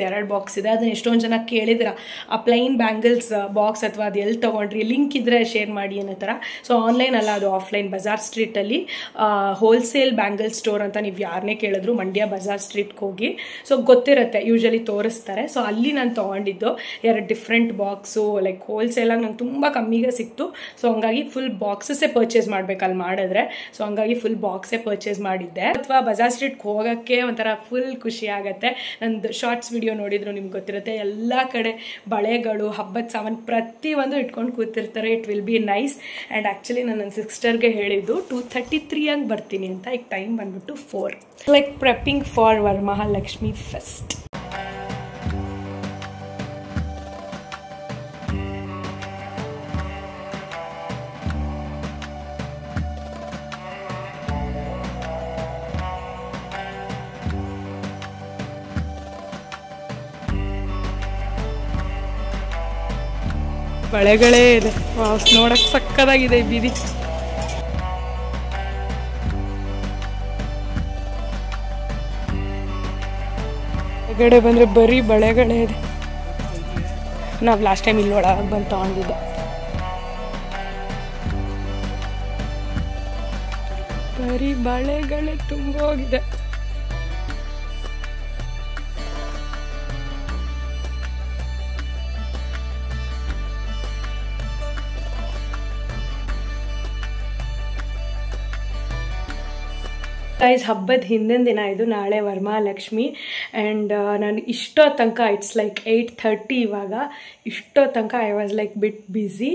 2 ಬಾಕ್ಸ್ ಇದೆ. ಅದನ್ನ ಎಷ್ಟೊಂದು ಜನ ಕೇಳಿದ್ರ, ಆ ಪ್ಲೈನ್ ಬ್ಯಾಂಗಲ್ಸ್ ಬಾಕ್ಸ್ ಅಥವಾ ಅದು ಎಲ್ಲಿ ತೊಗೊಂಡ್ರಿ, ಲಿಂಕ್ ಇದ್ದರೆ ಶೇರ್ ಮಾಡಿ ಅನ್ನೋ ಥರ. ಸೊ ಆನ್ಲೈನ್ ಅಲ್ಲ, ಅದು ಆಫ್ಲೈನ್. ಬಜಾರ್ ಸ್ಟ್ರೀಟಲ್ಲಿ ಹೋಲ್ಸೇಲ್ ಬ್ಯಾಂಗಲ್ ಸ್ಟೋರ್ ಅಂತ ನೀವು ಯಾರನ್ನೇ ಕೇಳಿದ್ರು ಮಂಡ್ಯ ಬಜಾರ್ ಸ್ಟ್ರೀಟ್ಗೆ ಹೋಗಿ, ಸೊ ಗೊತ್ತಿರುತ್ತೆ, ಯೂಶಲಿ ತೋರಿಸ್ತಾರೆ. ಸೊ ಅಲ್ಲಿ ನಾನು ತೊಗೊಂಡಿದ್ದು 2 ಡಿಫ್ರೆಂಟ್ ಬಾಕ್ಸು. ಲೈಕ್ ಹೋಲ್ಸೇಲಾಗಿ ನಂಗೆ ತುಂಬ ಕಮ್ಮಿಗೆ ಸಿಕ್ತು. ಸೊ ಹಂಗಾಗಿ ಫುಲ್ ಬಾಕ್ಸಸ್ಸೇ ಪರ್ಚೇಸ್ ಮಾಡಬೇಕು ಅಲ್ಲಿ ಮಾಡಿದ್ರೆ. ಸೊ ಹಂಗಾಗಿ ಫುಲ್ ಬಾಕ್ಸೇ ಪರ್ಚೇಸ್ ಮಾಡಿದ್ದೆ. ಅಥವಾ ಬಜಾರ್ ಸ್ಟ್ರೀಟ್ಗೆ ಹೋಗೋಕ್ಕೆ ಒಂಥರ ಫುಲ್ ಖುಷಿ ಆಗುತ್ತೆ. ನಂದು ಶಾರ್ಟ್ಸ್ ವಿಡಿಯೋ ನೋಡಿದ್ರು ನಿಮ್ಗೆ ಗೊತ್ತಿರುತ್ತೆ, ಎಲ್ಲ ಕಡೆ ಬಳೆಗಳು, ಹಬ್ಬದ ಸಾಮಾನು ಪ್ರತಿಯೊಂದು ಇಟ್ಕೊಂಡು ಕೂತಿರ್ತಾರೆ. It will be nice. And actually ನಾನು ನನ್ನ ಸಿಸ್ಟರ್ಗೆ ಹೇಳಿದ್ದು 2:33 ಹಂಗೆ ಬರ್ತೀನಿ ಅಂತ. ಈಗ ಟೈಮ್ ಬಂದ್ಬಿಟ್ಟು 4. Like prepping for Varamahalakshmi fest. ಬಳೆಗಳೇ ಇದೆ, ನೋಡಕ್ಕೆ ಸಕ್ಕದಾಗಿದೆ ಈ ಬೀದಿ. ಹೊರಗಡೆ ಬಂದರೆ ಬರೀ ಬಳೆಗಳೇ ಇದೆ. ನಾವು ಲಾಸ್ಟ್ ಟೈಮ್ ಇಲ್ಲಿ ಒಳಗೆ ಬಂದು ತಗೊಂಡಿದ್ದೆ. ಬರೀ ಬಳೆಗಳೇ ತುಂಬ ಹೋಗಿದೆ. ಗೈಸ್, ಹಬ್ಬದ ಹಿಂದಿನ ದಿನ ಇದು. ನಾಳೆ ವರಮಹಾಲಕ್ಷ್ಮಿ. ಆ್ಯಂಡ್ ನಾನು ಇಷ್ಟೋ ತನಕ ಇಟ್ಸ್ ಲೈಕ್ 8:30 ಇವಾಗ. ಇಷ್ಟೋ ತನಕ I was like bit busy.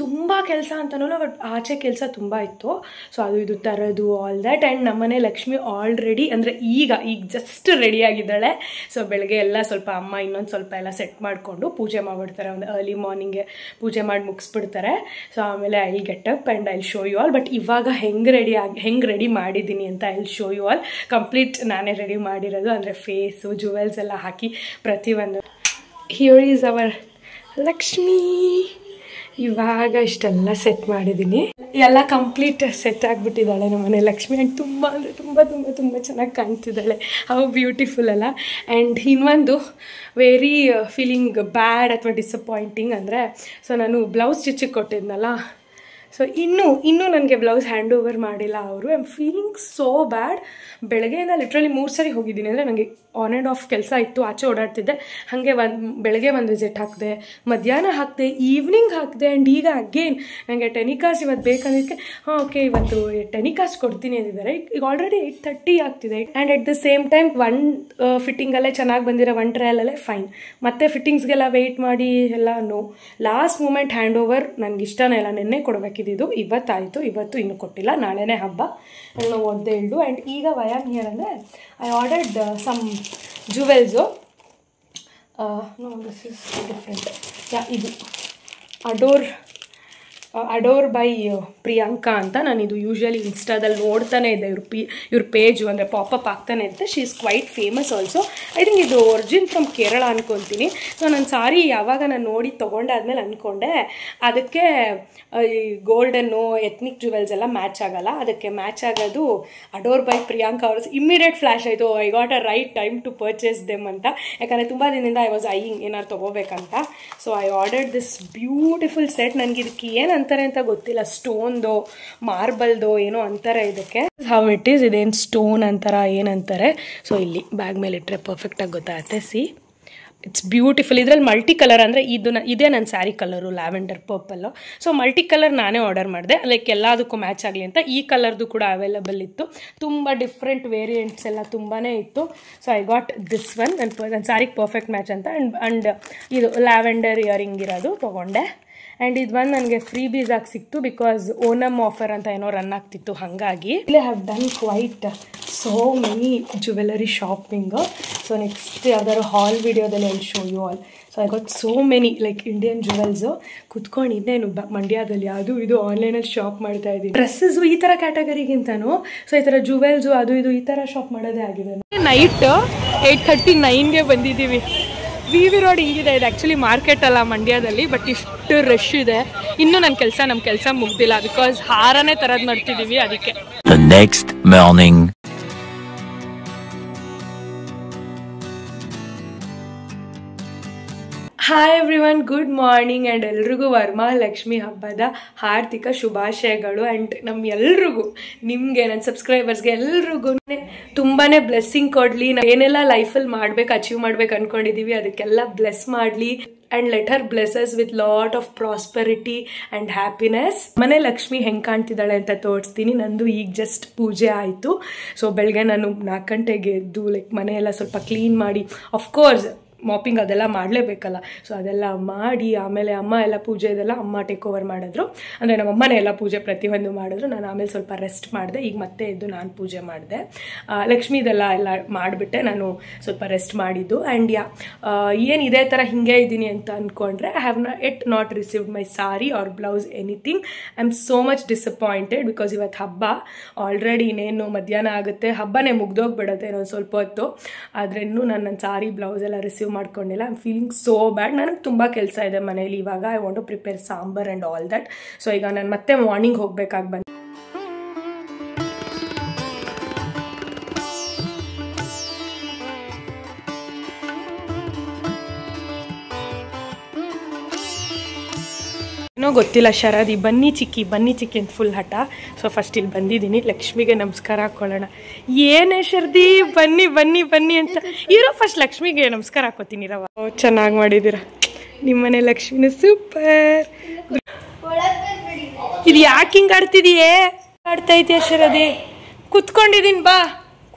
ತುಂಬ ಕೆಲಸ ಅಂತನೂ, ಬಟ್ ಆಚೆ ಕೆಲಸ ತುಂಬ ಇತ್ತು. ಸೊ ಅದು ಇದು ತರೋದು ಆಲ್ ದ್ಯಾಟ್. ಆ್ಯಂಡ್ ನಮ್ಮನೆ ಲಕ್ಷ್ಮಿ ಆಲ್ರೆಡಿ ಅಂದರೆ ಈಗ ಜಸ್ಟ್ ರೆಡಿಯಾಗಿದ್ದಾಳೆ. ಸೊ ಬೆಳಗ್ಗೆ ಎಲ್ಲ ಸ್ವಲ್ಪ ಅಮ್ಮ ಇನ್ನೊಂದು ಸ್ವಲ್ಪ ಎಲ್ಲ ಸೆಟ್ ಮಾಡಿಕೊಂಡು ಪೂಜೆ ಮಾಡಿಬಿಡ್ತಾರೆ. ಒಂದು ಅರ್ಲಿ ಮಾರ್ನಿಂಗ್ಗೆ ಪೂಜೆ ಮಾಡಿ ಮುಗಿಸ್ಬಿಡ್ತಾರೆ. ಸೊ ಆಮೇಲೆ I will get up and I will show you all. But ಇವಾಗ ಹೆಂಗೆ ರೆಡಿ ಮಾಡಿದ್ದೀನಿ ಅಂತ I will show you all. Complete ನಾನೇ ರೆಡಿ ಮಾಡಿರೋದು, ಅಂದರೆ ಫೇಸು ಜುವೆಲ್ಸ್ ಎಲ್ಲ ಹಾಕಿ ಪ್ರತಿಯೊಂದು. Here is our Lakshmi. ಇವಾಗ ಇಷ್ಟೆಲ್ಲ ಸೆಟ್ ಮಾಡಿದ್ದೀನಿ, ಎಲ್ಲ ಕಂಪ್ಲೀಟ್ ಸೆಟ್ ಆಗಿಬಿಟ್ಟಿದ್ದಾಳೆ ನಮ್ಮನೆ ಲಕ್ಷ್ಮಿ. ಆ್ಯಂಡ್ ತುಂಬ ಅಂದರೆ ತುಂಬ ತುಂಬ ತುಂಬ ಚೆನ್ನಾಗಿ ಕಾಣ್ತಿದ್ದಾಳೆ. ಹೌ ಬ್ಯೂಟಿಫುಲ್ ಅಲ್ಲ. ಆ್ಯಂಡ್ ಇನ್ನೊಂದು ವೆರಿ ಫೀಲಿಂಗ್ ಬ್ಯಾಡ್ ಅಥವಾ ಡಿಸಪಾಯಿಂಟಿಂಗ್ ಅಂದರೆ, ಸೊ ನಾನು ಬ್ಲೌಸ್ ಸ್ಟಿಚಿಗೆ ಕೊಟ್ಟಿದ್ನಲ್ಲ, ಸೊ ಇನ್ನೂ ನನಗೆ ಬ್ಲೌಸ್ ಹ್ಯಾಂಡ್ ಓವರ್ ಮಾಡಿಲ್ಲ ಅವರು. ಐ ಆಮ್ ಫೀಲಿಂಗ್ ಸೋ ಬ್ಯಾಡ್. ಬೆಳಗ್ಗೆಯಿಂದ ಲಿಟ್ರಲಿ 3 ಸರಿ ಹೋಗಿದ್ದೀನಿ. ಅಂದರೆ ನನಗೆ ಆನ್ ಆ್ಯಂಡ್ ಆಫ್ ಕೆಲಸ ಇತ್ತು, ಆಚೆ ಓಡಾಡ್ತಿದ್ದೆ. ಹಾಗೆ ಬೆಳಗ್ಗೆ ಒಂದು ವಿಸಿಟ್ ಹಾಕಿದೆ, ಮಧ್ಯಾಹ್ನ ಹಾಕಿದೆ, ಈವ್ನಿಂಗ್ ಹಾಕಿದೆ. ಆ್ಯಂಡ್ ಈಗ ಅಗೇನ್ ನನಗೆ ಟೆನಿಕಾಸ್ ಇವತ್ತು ಬೇಕಂದಿದ್ದಕ್ಕೆ ಓಕೆ ಇವತ್ತು ಟೆನಿಕಾಸ್ ಕೊಡ್ತೀನಿ ಅಂದಿದ್ದಾರೆ. ಈಗ ಆಲ್ರೆಡಿ 8:30 ಆಗ್ತಿದೆ. And at the same time ಫಿಟ್ಟಿಂಗಲ್ಲೇ ಚೆನ್ನಾಗಿ ಬಂದಿರೋ 1 ಟ್ರಯಲಲ್ಲೇ ಫೈನ್. ಮತ್ತೆ ಫಿಟ್ಟಿಂಗ್ಸ್ಗೆಲ್ಲ ವೆಯ್ಟ್ ಮಾಡಿ ಎಲ್ಲ ಲಾಸ್ಟ್ ಮೂಮೆಂಟ್ ಹ್ಯಾಂಡ್ ಓವರ್ ನನಗೆ ಇಷ್ಟನೇ ಇಲ್ಲ. ನೆನ್ನೆ ಕೊಡಬೇಕಿದ್ದು, ಇವತ್ತಾಯಿತು. ಇವತ್ತು ಇನ್ನೂ ಕೊಟ್ಟಿಲ್ಲ, ನಾಳೆನೇ ಹಬ್ಬ. ನಾನು ಓದ್ದೆ ಇಲ್ಡು. ಆ್ಯಂಡ್ ಈಗ ವಯಾಮ್ ಹಿಯರ್ ಅಂದರೆ I ordered some jewels. No, this is different. ಇದು ಅಡೋರ್ ಬೈ ಪ್ರಿಯಾಂಕಾ ಅಂತ. ನಾನು ಇದು ಯೂಶ್ವಲಿ ಇನ್ಸ್ಟಾದಲ್ಲಿ ನೋಡ್ತಾನೆ ಇದ್ದೆ. ಇವ್ರ ಪೇಜು ಅಂದರೆ ಪಾಪಪ್ ಆಗ್ತಾನೆ ಇರುತ್ತೆ. She is quite famous also. I think ಇದು ಒರಿಜಿನ್ ಫ್ರಮ್ ಕೇರಳ ಅಂದ್ಕೊತೀನಿ. ಸೊ ನನ್ನ ಸಾರಿ ಯಾವಾಗ ನಾನು ನೋಡಿ ತೊಗೊಂಡಾದ್ಮೇಲೆ ಅಂದ್ಕೊಂಡೆ ಅದಕ್ಕೆ ಈ ಗೋಲ್ಡನ್ನು ಎತ್ನಿಕ್ ಜುವೆಲ್ಸ್ ಎಲ್ಲ ಮ್ಯಾಚ್ ಆಗೋಲ್ಲ, ಅದಕ್ಕೆ ಮ್ಯಾಚ್ ಆಗೋದು ಅಡೋರ್ ಬೈ ಪ್ರಿಯಾಂಕಾ ಅವ್ರ. ಇಮ್ಮಿಡಿಯೇಟ್ ಫ್ಲ್ಯಾಶ್ ಆಯಿತು, I got a right time to purchase them ಅಂತ. ಯಾಕಂದರೆ ತುಂಬ ದಿನದಿಂದ ಐ ವಾಸ್ ಐಯಿಂಗ್ ಏನಾರು ತೊಗೋಬೇಕಂತ. So I ordered this beautiful set. ನನಗೆ ಇದಕ್ಕೆ ಏನು ಅಂತಾರೆ ಅಂತ ಗೊತ್ತಿಲ್ಲ, ಸ್ಟೋನ್ದು ಮಾರ್ಬಲ್ದು ಏನೋ ಅಂತಾರೆ ಇದಕ್ಕೆ. ಹೌ ಇಟ್ ಈಸ್, ಇದೇನು ಸ್ಟೋನ್ ಅಂತಾರ ಏನಂತಾರೆ. ಸೊ ಇಲ್ಲಿ ಬ್ಯಾಗ್ ಮೇಲೆ ಇಟ್ಟರೆ ಪರ್ಫೆಕ್ಟಾಗಿ ಗೊತ್ತಾಗುತ್ತೆ. C it's beautiful. ಇದರಲ್ಲಿ ಮಲ್ಟಿ ಕಲರ್ ಅಂದರೆ ಇದೇ ನನ್ನ sari colour lavender purple. So multi colour ನಾನೇ ಆರ್ಡರ್ ಮಾಡಿದೆ, ಲೈಕ್ ಎಲ್ಲದಕ್ಕೂ ಮ್ಯಾಚ್ ಆಗಲಿ ಅಂತ. ಈ ಕಲರ್ದು ಕೂಡ ಅವೈಲಬಲ್ ಇತ್ತು, ತುಂಬ ಡಿಫ್ರೆಂಟ್ ವೇರಿಯಂಟ್ಸ್ ಎಲ್ಲ ತುಂಬಾ ಇತ್ತು. So I got this one, ನನ್ನ ಸ್ಯಾರಿಗೆ ಪರ್ಫೆಕ್ಟ್ ಮ್ಯಾಚ್ ಅಂತ. ಆ್ಯಂಡ್ ಇದು ಲ್ಯಾವೆಂಡರ್ ಇಯರಿಂಗ್ ಇರೋದು ತೊಗೊಂಡೆ. ಆ್ಯಂಡ್ ಇದು ಬಂದು ನನಗೆ ಫ್ರೀ ಬೀಸಾಗಿ ಸಿಕ್ತು, ಬಿಕಾಸ್ ಓನಮ್ ಆಫರ್ ಅಂತ ಏನೋ ರನ್ ಆಗ್ತಿತ್ತು, ಹಾಗಾಗಿ ಇಲ್ಲೇ have done quite so many jewellery shopping. So next ಯಾವ್ದಾದ್ರು ಹಾಲ್ ವಿಡಿಯೋದಲ್ಲಿ I show you all. So I got so many like Indian jewels. ಕುತ್ಕೊಂಡಿದ್ದೇನು ಮಂಡ್ಯದಲ್ಲಿ ಅದು ಇದು ಆನ್ಲೈನಲ್ಲಿ ಶಾಪ್ ಮಾಡ್ತಾ ಇದ್ದೀನಿ. ಡ್ರೆಸ್ಸಸ್ಸು ಈ ಥರ ಕ್ಯಾಟಗರಿಗಿಂತನೂ ಸೊ ಈ ಥರ ಜ್ಯುವೆಲ್ಸು ಅದು ಇದು ಈ ಥರ ಶಾಪ್ ಮಾಡೋದೇ ಆಗಿದೆ. ನೈಟ್ 8:39ಗೆ ಬಂದಿದ್ದೀವಿ. ವಿ ರೋಡ್ ಹಿಂಗಿದೆ, ಇದು ಆ್ಯಕ್ಚುಲಿ ಮಾರ್ಕೆಟ್ ಅಲ್ಲ ಮಂಡ್ಯದಲ್ಲಿ, ಬಟ್ ಇಷ್ಟು ರಶ್ ಇದೆ. ಇನ್ನೂ ನಮ್ಮ ಕೆಲಸ ಮುಗ್ದಿಲ್ಲ, ಬಿಕಾಸ್ ಹಾರನೇ ತರದ್ ಮಾಡ್ತಿದ್ದೀವಿ ಅದಕ್ಕೆ. The next morning. Hi everyone, good morning. And ಎಲ್ರಿಗೂ ವರಮಹಾಲಕ್ಷ್ಮಿ ಹಬ್ಬದ ಹಾರ್ದಿಕ ಶುಭಾಶಯಗಳು. ಆ್ಯಂಡ್ ನಮ್ಗೆಲ್ರಿಗೂ, ನಿಮಗೆ, ನನ್ನ ಸಬ್ಸ್ಕ್ರೈಬರ್ಸ್ಗೆ ಎಲ್ರಿಗೂ ತುಂಬಾ ಬ್ಲೆಸ್ಸಿಂಗ್ ಕೊಡಲಿ. ಏನೆಲ್ಲ ಲೈಫಲ್ಲಿ ಮಾಡ್ಬೇಕು, ಅಚೀವ್ ಮಾಡ್ಬೇಕು ಅಂದ್ಕೊಂಡಿದ್ದೀವಿ ಅದಕ್ಕೆಲ್ಲ ಬ್ಲೆಸ್ ಮಾಡಲಿ. And let Har blesses with lot of prosperity and happiness. ಮನೆ ಲಕ್ಷ್ಮಿ ಹೆಂಗೆ ಕಾಣ್ತಿದ್ದಾಳೆ ಅಂತ ತೋರಿಸ್ತೀನಿ. ನಂದು ಈಗ ಜಸ್ಟ್ ಪೂಜೆ ಆಯಿತು. ಸೊ ಬೆಳಗ್ಗೆ ನಾನು 4 ಗಂಟೆಗೆ ಎದ್ದು ಲೈಕ್ ಮನೆಯೆಲ್ಲ ಸ್ವಲ್ಪ ಕ್ಲೀನ್ ಮಾಡಿ, ಆಫ್ಕೋರ್ಸ್ ಮಾಪಿಂಗ್ ಅದೆಲ್ಲ ಮಾಡಲೇಬೇಕಲ್ಲ. ಸೊ ಅದೆಲ್ಲ ಮಾಡಿ ಆಮೇಲೆ ಅಮ್ಮ ಎಲ್ಲ ಪೂಜೆ ಇದೆಲ್ಲ ಅಮ್ಮ ಟೇಕ್ ಓವರ್ ಮಾಡಿದ್ರು. ಅಂದರೆ ನಮ್ಮ ಅಮ್ಮನೇ ಎಲ್ಲ ಪೂಜೆ ಪ್ರತಿಯೊಂದು ಮಾಡಿದ್ರು. ನಾನು ಆಮೇಲೆ ಸ್ವಲ್ಪ ರೆಸ್ಟ್ ಮಾಡಿದೆ. ಈಗ ಮತ್ತೆ ಎದ್ದು ನಾನು ಪೂಜೆ ಮಾಡಿದೆ. ಲಕ್ಷ್ಮೀದೆಲ್ಲ ಎಲ್ಲ ಮಾಡಿಬಿಟ್ಟೆ ನಾನು ಸ್ವಲ್ಪ ರೆಸ್ಟ್ ಮಾಡಿದ್ದು. ಆ್ಯಂಡ್ ಏನು ಇದೇ ಥರ ಹಿಂಗೆ ಇದ್ದೀನಿ ಅಂತ ಅಂದ್ಕೊಂಡ್ರೆ I have not received my sari or blouse anything. I am so much disappointed, because ಇವತ್ತು ಹಬ್ಬ ಆಲ್ರೆಡಿ ಇನ್ನೇನು ಮಧ್ಯಾಹ್ನ ಆಗುತ್ತೆ, ಹಬ್ಬನೇ ಮುಗ್ದೋಗ್ಬಿಡುತ್ತೆ ಇನ್ನೊಂದು ಸ್ವಲ್ಪ ಹೊತ್ತು. ಆದರೆ ಇನ್ನೂ ನನ್ನ ಸಾರಿ ಬ್ಲೌಸ್ ಎಲ್ಲ ರಿಸೀವ್ ಮಾಡ್ಕೊಂಡಿಲ್ಲ. I am feeling so bad. ನನಗೆ ತುಂಬ ಕೆಲಸ ಇದೆ ಮನೇಲಿ ಇವಾಗ. I want to prepare sambar and all that. So ಈಗ ನಾನು ಮತ್ತೆ ಮಾರ್ನಿಂಗ್ ಹೋಗ್ಬೇಕಾಗಿ ಬಂದು ಏನೋ ಗೊತ್ತಿಲ್ಲ. ಶರದಿ ಬನ್ನಿ ಚಿಕ್ಕಿ ಅಂತ ಫುಲ್ ಹಠ. ಸೊ ಫಸ್ಟ್ ಇಲ್ಲಿ ಬಂದಿದ್ದೀನಿ, ಲಕ್ಷ್ಮಿಗೆ ನಮಸ್ಕಾರ ಹಾಕೊಳ್ಳೋಣ. ಏನೇ ಶರದಿ ಬನ್ನಿ ಅಂತ ಇರೋ. ಫಸ್ಟ್ ಲಕ್ಷ್ಮಿಗೆ ನಮಸ್ಕಾರ ಹಾಕೋತೀನಿ ರವ. ಚೆನ್ನಾಗಿ ಮಾಡಿದ್ದೀರಾ, ನಿಮ್ಮನೆ ಲಕ್ಷ್ಮಿನ ಸೂಪರ್. ಇದು ಯಾಕೆ ಹಿಂಗೆ ಆಡ್ತಿದೀಯೇ? ಆಡ್ತಾ ಇದೆಯಾ ಶರದಿ? ಕುತ್ಕೊಂಡಿದ್ದೀನಿ, ಬಾ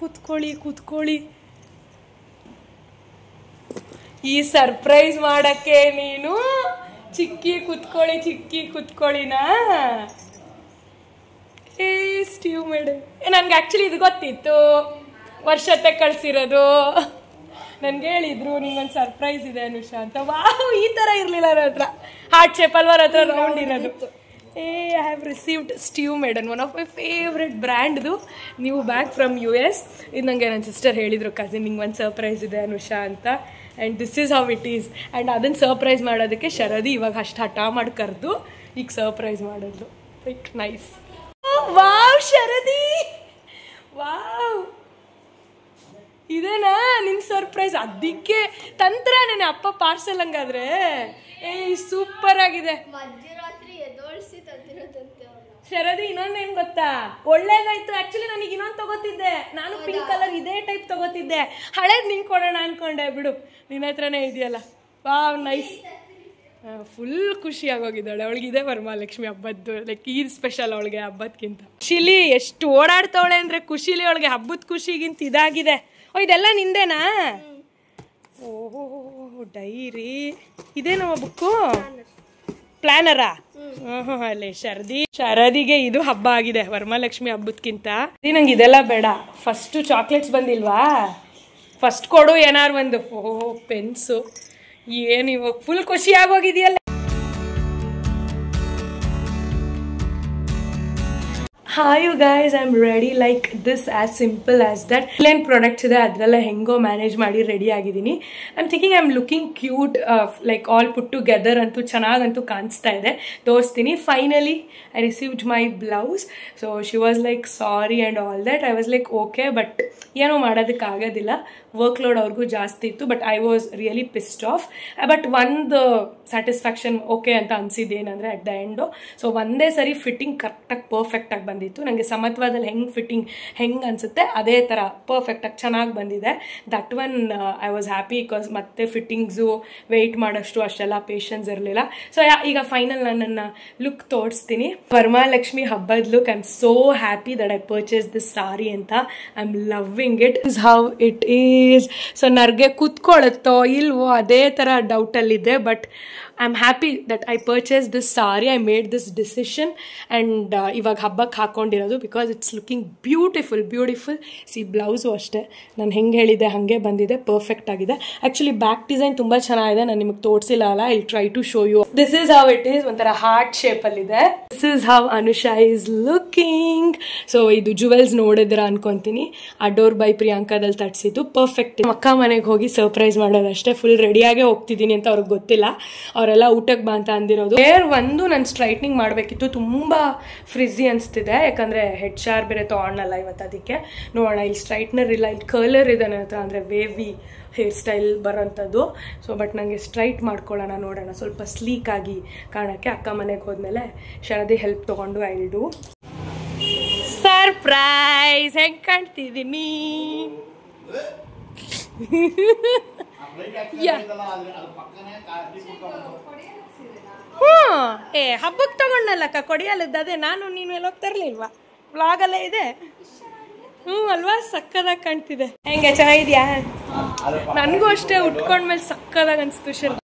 ಕೂತ್ಕೊಳ್ಳಿ. ಈ ಸರ್ಪ್ರೈಸ್ ಮಾಡಕ್ಕೆ ನೀನು ಚಿಕ್ಕಿ ಕುತ್ಕೊಳ್ಳಿನಾ? ಸ್ಟೀವ್ ಮೇಡಮ್, ನನ್ಗೆ ಆ್ಯಕ್ಚುಲಿ ಇದು ಗೊತ್ತಿತ್ತು, ವರ್ಷತೆ ಕಳ್ಸಿರೋದು. ನನ್ಗೆ ಹೇಳಿದ್ರು ನಿಂಗೊಂದು ಸರ್ಪ್ರೈಸ್ ಇದೆ ಅನುಷಾ ಅಂತ. ವಾವ್, ಈ ಥರ ಇರಲಿಲ್ಲ ನನ್ನ ಹತ್ರ. ಹಾರ್ಟ್ ಶೇಪ್ ಅಲ್ವಾ ಹತ್ರ ರೌಂಡ್ ಇರೋದು. I have received Steve Madden, one of my favourite ಬ್ರ್ಯಾಂಡ್ದು ನ್ಯೂ ಬ್ಯಾಗ್ ಫ್ರಮ್ US. ಇದು ನನಗೆ ನನ್ನ ಸಿಸ್ಟರ್ ಹೇಳಿದರು, ಕಸಿನ್ ನಿಂಗೆ ಒಂದು ಸರ್ಪ್ರೈಸ್ ಇದೆ ಅನುಷಾ ಅಂತ. And this is how it is. And ಅದನ್ನು ಸರ್ಪ್ರೈಸ್ ಮಾಡೋದಕ್ಕೆ ಶರದಿ ಇವಾಗ ಅಷ್ಟು ಹಠ ಮಾಡಿ ಕರೆದು ಈಗ ಸರ್ಪ್ರೈಸ್ ಮಾಡಿದ್ಲು. Like nice. Wow Sharadi, wow, ಇದೇನಾ ನಿನ್ನ ಸರ್ಪ್ರೈಸ್? ಅದಕ್ಕೆ ತಂತ್ರ ನೆನೆ ಅಪ್ಪ ಪಾರ್ಸೆಲ್ ಹಂಗಾದ್ರೆ. ಸೂಪರ್ ಆಗಿದೆ ಶರದಿ. ಇನ್ನೊಂದೇನು ಗೊತ್ತಾ, ಒಳ್ಳೇದಾಯ್ತು. ಆ್ಯಕ್ಚುಲಿ ನನಗೆ ಇನ್ನೊಂದು ತಗೋತಿದ್ದೆ, ನಾನು ಪಿಂಕ್ ಕಲರ್ ಇದೇ ಟೈಪ್ ತಗೋತಿದ್ದೆ. ಹಳೇದು ನಿಂಗೆ ಕೊಡೋಣ ಅನ್ಕೊಂಡೆ, ಬಿಡು ನಿನ್ನ ಹತ್ರನೇ ಇದೆಯಲ್ಲ. Wow, nice. ಫುಲ್ ಖುಷಿಯಾಗೋಗಿದ್ದಾಳೆ. ಅವಳಿಗಿದೆ ವರಮಹಾಲಕ್ಷ್ಮಿ ಹಬ್ಬದ್ದು, ಲೈಕ್ ಈದ್ ಸ್ಪೆಷಲ್ ಅವಳಿಗೆ ಹಬ್ಬದಕ್ಕಿಂತ. ಖುಷಿಲಿ ಎಷ್ಟು ಓಡಾಡ್ತವಳೆ ಅಂದರೆ ಖುಷಿಲಿ ಅವಳಿಗೆ ಹಬ್ಬದ ಖುಷಿಗಿಂತ ಇದಾಗಿದೆ. ಇದೆಲ್ಲ ನಿಂದೇನಾ? ಓಹೋ, ಡೈರಿ ಇದೇನವ ಬುಕ್ಕು? ಪ್ಲಾನರಾ? ಅಲ್ಲೇ ಶರದಿಗೆ ಇದು ಹಬ್ಬ ಆಗಿದೆ ವರಮಹಾಲಕ್ಷ್ಮಿ ಹಬ್ಬದಕ್ಕಿಂತ. ನಂಗೆ ಇದೆಲ್ಲ ಬೇಡ. ಫಸ್ಟು ಚಾಕ್ಲೇಟ್ಸ್ ಬಂದಿಲ್ವಾ, ಫಸ್ಟ್ ಕೊಡು ಏನಾರು ಒಂದು. ಓಹೋ, ಪೆನ್ಸು. ಏನು ಇವಾಗ ಫುಲ್ ಖುಷಿ ಆಗೋಗಿದೆಯಲ್ಲ. Hi you guys, I'm ready like this, as simple as that. Plain products ಇದೆ, ಅದೆಲ್ಲ ಹೆಂಗೋ ಮ್ಯಾನೇಜ್ ಮಾಡಿ ರೆಡಿ ಆಗಿದ್ದೀನಿ. I'm thinking I'm looking cute, like all put together ಅಂತೂ ಚೆನ್ನಾಗಂತೂ ಕಾಣಿಸ್ತಾ ಇದೆ. ತೋರಿಸ್ತೀನಿ. Finally I received my blouse. So she was like sorry and all that. I was like okay, but ಏನೋ ಮಾಡೋದಕ್ಕಾಗೋದಿಲ್ಲ, ವರ್ಕ್ ಲೋಡ್ ಅವ್ರಿಗೂ ಜಾಸ್ತಿ ಇತ್ತು. But I was really ಪಿಸ್ಡ್ of. But ಒಂದು ಸ್ಯಾಟಿಸ್ಫ್ಯಾಕ್ಷನ್ ಓಕೆ ಅಂತ ಅನಿಸಿದ್ದು ಏನಂದರೆ ಅಟ್ ದ ಎಂಡು, ಸೊ ಒಂದೇ ಸರಿ ಫಿಟ್ಟಿಂಗ್ ಕರೆಕ್ಟಾಗಿ ಪರ್ಫೆಕ್ಟಾಗಿ ಬಂದಿದೆ. ಬಂದಿತ್ತು. ನನಗೆ ಸಮತ್ವದಲ್ಲಿ ಹೆಂಗೆ ಫಿಟ್ಟಿಂಗ್ ಹೆಂಗೆ ಅನಿಸುತ್ತೆ ಅದೇ ಥರ ಪರ್ಫೆಕ್ಟಾಗಿ ಚೆನ್ನಾಗಿ ಬಂದಿದೆ. That one I was happy because ಮತ್ತೆ ಫಿಟ್ಟಿಂಗ್ಸು ವೆಯ್ಟ್ ಮಾಡೋಷ್ಟು ಅಷ್ಟೆಲ್ಲ ಪೇಷನ್ಸ್ ಇರಲಿಲ್ಲ. ಸೊ ಈಗ ಫೈನಲ್ ನನ್ನ ಲುಕ್ ತೋರಿಸ್ತೀನಿ. ವರಮಹಾಲಕ್ಷ್ಮಿ ಹಬ್ಬದ look. I am so happy that I purchase this sari ಅಂತ. I am loving it. Is how it is. So ನನಗೆ ಕೂತ್ಕೊಳ್ಳುತ್ತೋ ಇಲ್ವೋ ಅದೇ ಥರ ಡೌಟಲ್ಲಿದೆ. But I am happy that I purchase this sari. I made this decision and ಇವಾಗ ಹಬ್ಬಕ್ಕೆ ಹಾಕ್ಕೊಂಡಿರೋದು because it's looking beautiful. See blouse ಅಷ್ಟೇ ನಾನು ಹೆಂಗೆ ಹೇಳಿದೆ ಹಾಗೆ ಬಂದಿದೆ, ಪರ್ಫೆಕ್ಟ್ ಆಗಿದೆ. ಆ್ಯಕ್ಚುಲಿ ಬ್ಯಾಕ್ ಡಿಸೈನ್ ತುಂಬ ಚೆನ್ನಾಗಿದೆ, ನಾನು ನಿಮಗೆ ತೋರಿಸಿಲ್ಲ ಅಲ್ಲ. I try to show you. This is how it is. ಒಂಥರ ಹಾರ್ಟ್ ಶೇಪಲ್ಲಿದೆ. This is how Anusha is looking. So ಇದು ಜುವೆಲ್ಸ್ ನೋಡಿದ್ರ ಅನ್ಕೊಂತೀನಿ. ಅಡೋರ್ ಬೈ ಪ್ರಿಯಾಂಕಾದಲ್ಲಿ ತರಿಸಿದ್ದು ಪರ್ಫೆಕ್ಟ್. ಅಕ್ಕ ಮನೆಗೆ ಹೋಗಿ ಸರ್ಪ್ರೈಸ್ ಮಾಡೋದಷ್ಟೇ. ಫುಲ್ ರೆಡಿಯಾಗೇ ಹೋಗ್ತಿದ್ದೀನಿ ಅಂತ ಅವ್ರಿಗೆ ಗೊತ್ತಿಲ್ಲ. ಅವರೆಲ್ಲ ಊಟಕ್ಕೆ ಬಾ ಅಂತ ಅಂದಿರೋದು. ಒಂದು ನಾನು ಸ್ಟ್ರೈಟ್ನಿಂಗ್ ಮಾಡಬೇಕಿತ್ತು, ತುಂಬ ಫ್ರಿಝಿ ಅನಿಸ್ತಿದೆ. ಯಾಕಂದರೆ ಹೆಡ್ ಶಾರ್ ಬೇರೆ ತೊಗೊಂಡಲ್ಲ ಇವತ್ತು. ಅದಕ್ಕೆ ನೋಡೋಣ. ಇಲ್ಲಿ ಸ್ಟ್ರೈಟ್ನರ್ ಇಲ್ಲ, ಇಲ್ಲಿ ಕರ್ಲರ್ ಇದೆ ನನ್ನ ಹತ್ರ, ಅಂದರೆ ವೇವಿ ಹೇರ್ ಸ್ಟೈಲ್ ಬರೋಂಥದ್ದು. ಸೊ ಬಟ್ ನನಗೆ ಸ್ಟ್ರೈಟ್ ಮಾಡ್ಕೊಳ್ಳೋಣ, ನೋಡೋಣ ಸ್ವಲ್ಪ ಸ್ಲೀಕ್ ಆಗಿ ಕಾಣೋಕ್ಕೆ. ಅಕ್ಕ ಮನೆಗೆ ಹೋದ್ಮೇಲೆ ಶರದಿ ಹೆಲ್ಪ್ ತೊಗೊಂಡು ಐ ವಿಲ್ ಡೂ. ಸರ್ಪ್ರೈಸ್ ಹೆಂಗೆ ಕಾಣ್ತಿದ್ದೀನಿ. ಹಬ್ಬಕ್ಕೆ ತಗೊಂಡಲ್ಲಕ್ಕ ಕೊಡಿಯಲ್ಲದ್ದು. ಅದೇ ನಾನು ನೀನು ಎಲ್ಲ ಹೋಗ್ತಾರಲಿಲ್ವಾ, ವ್ಲಾಗಲ್ಲೇ ಇದೆ. ಅಲ್ವಾ, ಸಕ್ಕದಾಗಿ ಕಾಣ್ತಿದೆ. ಹೆಂಗೆ ಚೆನ್ನಾಗಿದ್ಯಾ? ನನಗೂ ಅಷ್ಟೇ ಉಟ್ಕೊಂಡ್ಮೇಲೆ ಸಕ್ಕದಾಗಿ ಅನಿಸ್ತು.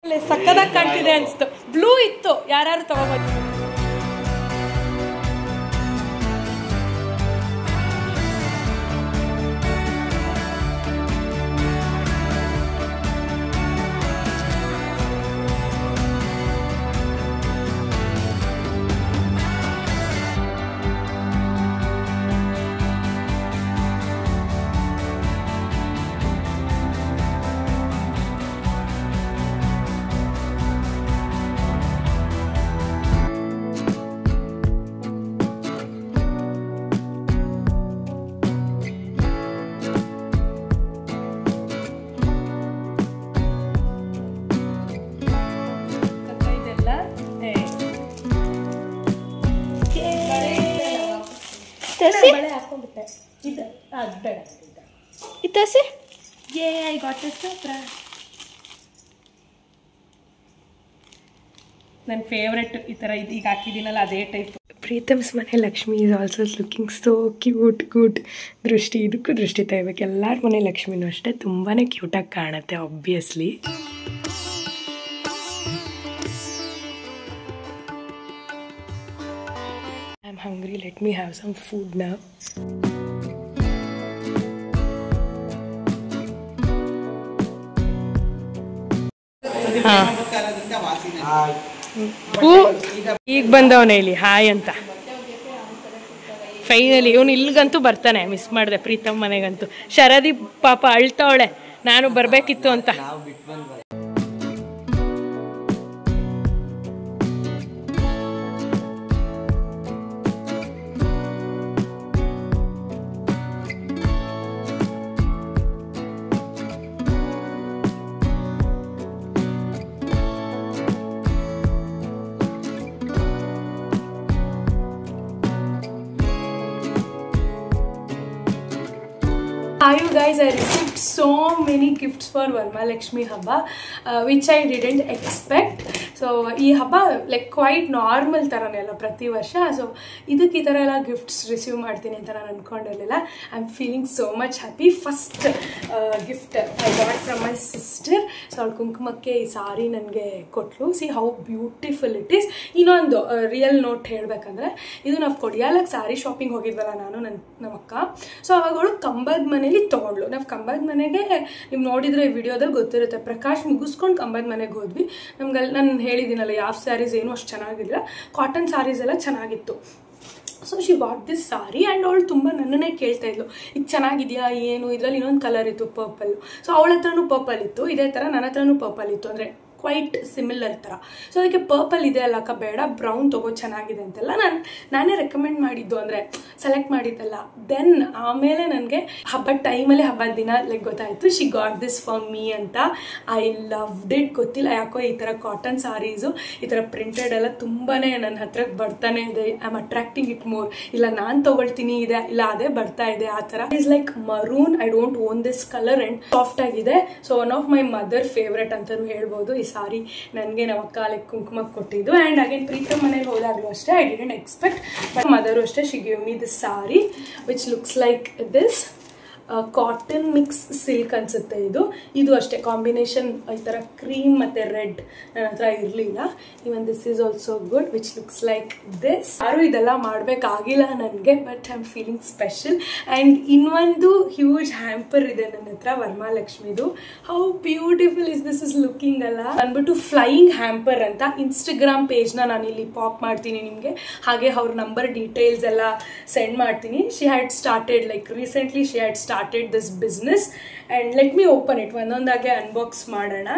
ಸಕ್ಕದಾಗಿ ಕಾಣ್ತಿದೆ ಅನಿಸ್ತು. ಬ್ಲೂ ಇತ್ತು, ಯಾರು ತಗೋಬೋದು. ನನ್ನ ಫೇವ್ರೆಟ್ ಈ ಥರ ಈಗ ಹಾಕಿದ್ದೀನಲ್ಲ ಅದೇ ಟೈಪ್. ಪ್ರೀತಮ್ಸ್ ಮನೆ Lakshmi is also looking so cute. Good. ದೃಷ್ಟಿ, ಇದಕ್ಕೂ ದೃಷ್ಟಿ ತೆಗಿಬೇಕು. ಎಲ್ಲರ ಮನೆ ಲಕ್ಷ್ಮಿನೂ ಅಷ್ಟೇ ತುಂಬಾ ಕ್ಯೂಟಾಗಿ ಕಾಣುತ್ತೆ obviously. I am hungry. Let me have some food now. ಈಗ ಬಂದವನೇ ಇಲ್ಲಿ ಹಾಯ್ ಅಂತ. ಫೈನಲಿ ಇವನು ಇಲ್ಲಿಗಂತೂ ಬರ್ತಾನೆ. ಮಿಸ್ ಮಾಡಿದೆ ಪ್ರೀತಮ್ ಮನೆಗಂತೂ. ಶರದಿ ಪಾಪ ಅಳ್ತಾವಳೆ ನಾನು ಬರಬೇಕಿತ್ತು ಅಂತ. Hi you guys, I received so many gifts for Varamalakshmi Habba which I didn't expect. So ಈ ಹಬ್ಬ ಲೈಕ್ ಕ್ವೈಟ್ ನಾರ್ಮಲ್ ಥರನೇ ಅಲ್ಲ ಪ್ರತಿ ವರ್ಷ. ಸೊ ಇದಕ್ಕೆ ಈ ಥರ ಎಲ್ಲ ಗಿಫ್ಟ್ಸ್ ರಿಸೀವ್ ಮಾಡ್ತೀನಿ ಅಂತ ನಾನು ಅಂದ್ಕೊಂಡಿರಲಿಲ್ಲ. I am feeling so much happy. First gift I got from my sister. So ಅವಳು ಕುಂಕುಮಕ್ಕೆ ಈ ಸಾರಿ ನನಗೆ ಕೊಟ್ಟಳು. See how beautiful it is. ಇನ್ನೊಂದು ರಿಯಲ್ ನೋಟ್ ಹೇಳಬೇಕಂದ್ರೆ, ಇದು ನಾವು ಕೊಡಿಯಾಲಕ್ಕೆ ಸಾರಿ ಶಾಪಿಂಗ್ ಹೋಗಿದ್ವಲ್ಲ ನಾನು ನಮ್ಮ ಅಕ್ಕ. ಸೊ ಅವಾಗ ಅವಳು ಕಂಬದ ಮನೇಲಿ ತೊಗೊಂಡ್ಳು. ನಾವು ಕಂಬದ ಮನೆಗೆ ನೀವು ನೋಡಿದರೆ ವಿಡಿಯೋದಲ್ಲಿ ಗೊತ್ತಿರುತ್ತೆ, ಪ್ರಕಾಶ್ ಮುಗಿಸ್ಕೊಂಡು ಕಂಬದ ಮನೆಗೆ ಹೋದ್ವಿ. ನಾನು ಹೇಳಿದ್ದೀನಲ್ಲ ಯಾವ ಸ್ಯಾರೀಸ್ ಏನು ಅಷ್ಟು ಚೆನ್ನಾಗಿಲ್ಲ, ಕಾಟನ್ ಸ್ಯಾರೀಸ್ ಎಲ್ಲ ಚೆನ್ನಾಗಿತ್ತು. So she bought this sari and ಅವಳು ತುಂಬ ನನ್ನನ್ನೇ ಕೇಳ್ತಾ ಇದ್ಲು, ಇದು ಚೆನ್ನಾಗಿದೆಯಾ ಏನು. ಇದರಲ್ಲಿ ಇನ್ನೊಂದು ಕಲರ್ ಇತ್ತು ಪರ್ಪಲ್. ಸೊ ಅವಳ ಹತ್ರನೂ ಪರ್ಪಲ್ ಇತ್ತು, ಇದೇ ಥರ ನನ್ನ ಹತ್ರನೂ ಪರ್ಪಲ್ ಇತ್ತು. ಅಂದರೆ ಕ್ವೈಟ್ ಸಿಮಿಲರ್ ಥರ. ಸೊ ಅದಕ್ಕೆ ಪರ್ಪಲ್ ಇದೆ ಅಲ್ಲ ಅಕ್ಕ, ಬೇಡ ಬ್ರೌನ್ ತಗೋ ಚೆನ್ನಾಗಿದೆ ಅಂತೆಲ್ಲ ನಾನೇ ರೆಕಮೆಂಡ್ ಮಾಡಿದ್ದು, ಅಂದರೆ ಸೆಲೆಕ್ಟ್ ಮಾಡಿದ್ದಲ್ಲ. ದೆನ್ ಆಮೇಲೆ ನನಗೆ ಹಬ್ಬದ ಟೈಮಲ್ಲಿ ಹಬ್ಬದ ದಿನ ಲೈಕ್ ಗೊತ್ತಾಯಿತು she got this for me ಅಂತ. I loved it. ಗೊತ್ತಿಲ್ಲ ಯಾಕೋ ಈ ಥರ ಕಾಟನ್ ಸಾರೀಸು ಈ ಥರ ಪ್ರಿಂಟೆಡ್ ಎಲ್ಲ ತುಂಬಾ ನನ್ನ ಹತ್ರಕ್ಕೆ ಬರ್ತಾನೆ ಇದೆ. I am attracting it more. ಇಲ್ಲ ನಾನು ತಗೊಳ್ತೀನಿ ಇದೆ, ಇಲ್ಲ ಅದೇ ಬರ್ತಾ ಇದೆ ಆ ಥರ. Is like maroon. I don't own this colour and soft ಆಗಿದೆ. So one of my mother favourite ಅಂತಲೂ ಹೇಳ್ಬೋದು. ಈ ಸಾರಿ ನನಗೆ ನಮ್ಮ ಅಕ್ಕ ಲೈಕ್ ಕುಂಕುಮಕ್ಕೆ ಕೊಟ್ಟಿದ್ದು. ಆ್ಯಂಡ್ ಅಗೇನ್ ಪ್ರೀತಮ್ ಮನೇಲಿ ಹೋದಾಗಲೂ ಅಷ್ಟೇ I didn't expect, but mother ಅಷ್ಟೇ she give me this sari which looks like this cotton mix silk ಅನ್ಸುತ್ತೆ ಇದು ಅಷ್ಟೇ ಕಾಂಬಿನೇಷನ್ ಈ ಥರ ಕ್ರೀಮ್ ಮತ್ತು ರೆಡ್ ನನ್ನ ಹತ್ರ ಇರಲಿಲ್ಲ. Even this is also good which looks like this. ಯಾರು ಇದೆಲ್ಲ ಮಾಡಬೇಕಾಗಿಲ್ಲ ನನಗೆ, but I am feeling special. And ಇನ್ನೊಂದು ಹ್ಯೂಜ್ ಹ್ಯಾಂಪರ್ ಇದೆ ನನ್ನ ಹತ್ರ ವರಮಹಾಲಕ್ಷ್ಮಿದು. How beautiful is this is looking ಅಲ್ಲ. ಅಂದ್ಬಿಟ್ಟು ಫ್ಲೈಯಿಂಗ್ ಹ್ಯಾಂಪರ್ ಅಂತ ಇನ್ಸ್ಟಾಗ್ರಾಮ್ ಪೇಜ್ನ ನಾನು ಇಲ್ಲಿ ಪಾಪ್ ಮಾಡ್ತೀನಿ ನಿಮಗೆ, ಹಾಗೆ ಅವ್ರ ನಂಬರ್ ಡೀಟೇಲ್ಸ್ ಎಲ್ಲ ಸೆಂಡ್ ಮಾಡ್ತೀನಿ. She had started like recently she had started this business and let me open it. ಒಂದೊಂದಾಗೆ unbox ಮಾಡೋಣ.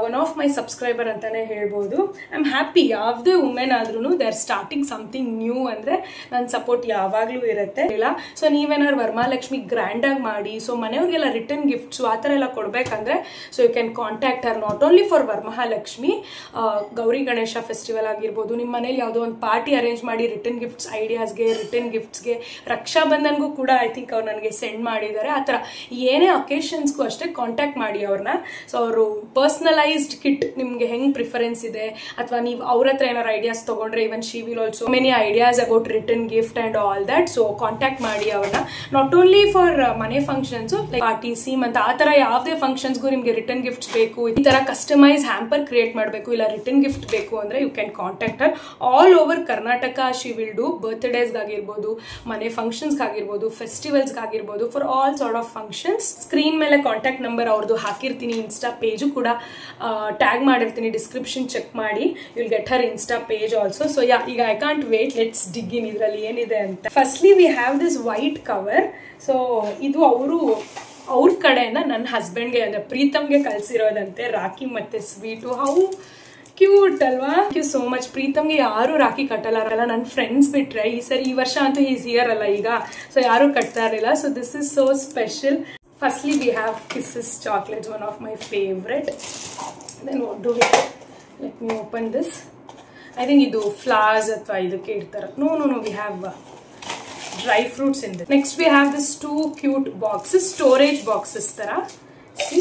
ಒನ್ ಆಫ್ ಮೈ ಸಬ್ಸ್ಕ್ರೈಬರ್ ಅಂತಾನೆ ಹೇಳ್ಬೋದು. I am happy. ಯಾವುದೇ ವುಮೆನ್ ಆದ್ರೂ they are starting something new ಅಂದರೆ ನನ್ನ ಸಪೋರ್ಟ್ ಯಾವಾಗಲೂ ಇರುತ್ತೆ ಇಲ್ಲ. ಸೊ ನೀವೇನಾದ್ರು ವರಮಹಾಲಕ್ಷ್ಮಿ ಗ್ರ್ಯಾಂಡಾಗಿ ಮಾಡಿ, ಸೊ ಮನೆಯವ್ರಿಗೆಲ್ಲ ರಿಟರ್ನ್ ಗಿಫ್ಟ್ಸು ಆ ಥರ ಎಲ್ಲ ಕೊಡಬೇಕಂದ್ರೆ so you can contact her not only for Varamahalakshmi, Gauri Ganesha festival ಆಗಿರ್ಬೋದು, ನಿಮ್ಮ ಮನೇಲಿ ಯಾವುದೋ ಒಂದು ಪಾರ್ಟಿ ಅರೇಂಜ್ ಮಾಡಿ ರಿಟರ್ನ್ ಗಿಫ್ಟ್ಸ್ ಐಡಿಯಾಸ್ಗೆ, ರಿಟರ್ನ್ ಗಿಫ್ಟ್ಸ್ಗೆ, ರಕ್ಷಾಬಂಧನ್ಗೂ ಕೂಡ ಐ ಥಿಂಕ್ ಅವ್ರು ನನಗೆ ಸೆಂಡ್ ಮಾಡಿದ್ದಾರೆ. ಆ ಥರ ಏನೇ ಅಕೇಶನ್ಸ್ಗೂ ಅಷ್ಟೇ ಕಾಂಟ್ಯಾಕ್ಟ್ ಮಾಡಿ ಅವ್ರನ್ನ. ಸೊ ಅವರು ಪರ್ಸ್ನಲೈಸ್ಡ್ ಕಿಟ್ ನಿಮಗೆ ಹೆಂಗೆ ಪ್ರಿಫರೆನ್ಸ್ ಇದೆ, ಅಥವಾ ನೀವು ಅವ್ರ ಹತ್ರ ಏನಾರು ಐಡಿಯಾಸ್ ತೊಗೊಂಡ್ರೆ even she will also many ideas about return gift and all that. So contact ಮಾಡಿ ಅವ್ರನ್ನ. ನಾಟ್ ಓನ್ಲಿ ಫಾರ್ ಮನೆ ಫಂಕ್ಷನ್ಸು ಲೈಕ್ ಪಾರ್ಟಿ ಸೀಮ್ ಅಂತ ಆ ಥರ ಯಾವುದೇ ಫಂಕ್ಷನ್ಸ್ಗೂ ನಿಮಗೆ ರಿಟರ್ನ್ ಗಿಫ್ಟ್ಸ್ ಬೇಕು, ಈ ಥರ ಕಸ್ಟಮೈಸ್ ಹ್ಯಾಂಪರ್ ಕ್ರಿಯೇಟ್ ಮಾಡಬೇಕು, ಇಲ್ಲ ರಿಟರ್ನ್ ಗಿಫ್ಟ್ ಬೇಕು ಅಂದರೆ you can contact her. All over Karnataka she will do. ಬರ್ತ್ಡೇಸ್ಗಾಗಿರ್ಬೋದು, ಮನೆ ಫಂಕ್ಷನ್ಸ್ಗಾಗಿರ್ಬೋದು, ಫೆಸ್ಟಿವಲ್ಸ್ಗಾಗಿರ್ಬೋದು, for all sort of functions. Screen ಮೇಲೆ ಕಾಂಟ್ಯಾಕ್ಟ್ ನಂಬರ್ ಅವ್ರದ್ದು ಹಾಕಿರ್ತೀನಿ. ಇನ್ಸ್ಟಾ ಪೇಜು ಕೂಡ ಟ್ಯಾಗ್ ಮಾಡಿರ್ತೀನಿ, ಡಿಸ್ಕ್ರಿಪ್ಷನ್ ಚೆಕ್ ಮಾಡಿ. You will get her Insta page also. So yeah, ಈಗ I can't wait, let's dig in ಇದರಲ್ಲಿ ಏನಿದೆ ಅಂತ. Firstly we have this white cover. So ಇದು ಅವ್ರ ಕಡೆಯಿಂದ ನನ್ನ ಹಸ್ಬೆಂಡ್ಗೆ ಅಂದರೆ ಪ್ರೀತಮ್ಗೆ ಕಳಿಸಿರೋದಂತೆ, ರಾಖಿ ಮತ್ತು ಸ್ವೀಟು. ಹೌ ಕ್ಯೂಟ್ ಅಲ್ವಾ? Thank you so much. ಪ್ರೀತಮ್ಗೆ ಯಾರು ರಾಖಿ ಕಟ್ಟಲ್ಲ, ನನ್ನ ಫ್ರೆಂಡ್ಸ್ ಬಿಟ್ರೆ. ಈ ವರ್ಷ ಅಂತೂ ಈಸ್ ಇಯರ್ ಅಲ್ಲ ಈಗ, ಸೊ ಯಾರು ಕಟ್ತಾ ಇರಲಿಲ್ಲ. So this is so special. Firstly we have Kisses chocolates, one of my favourite. Then what do we, let me open this. I think ಇದು ಫ್ಲವರ್ಸ್ ಅಥವಾ ಇದಕ್ಕೆ ಇಡ್ತಾರೆ. No we have dry fruits in this. Next we have this 2 cute boxes, storage boxes ಥರ. ಸಿ,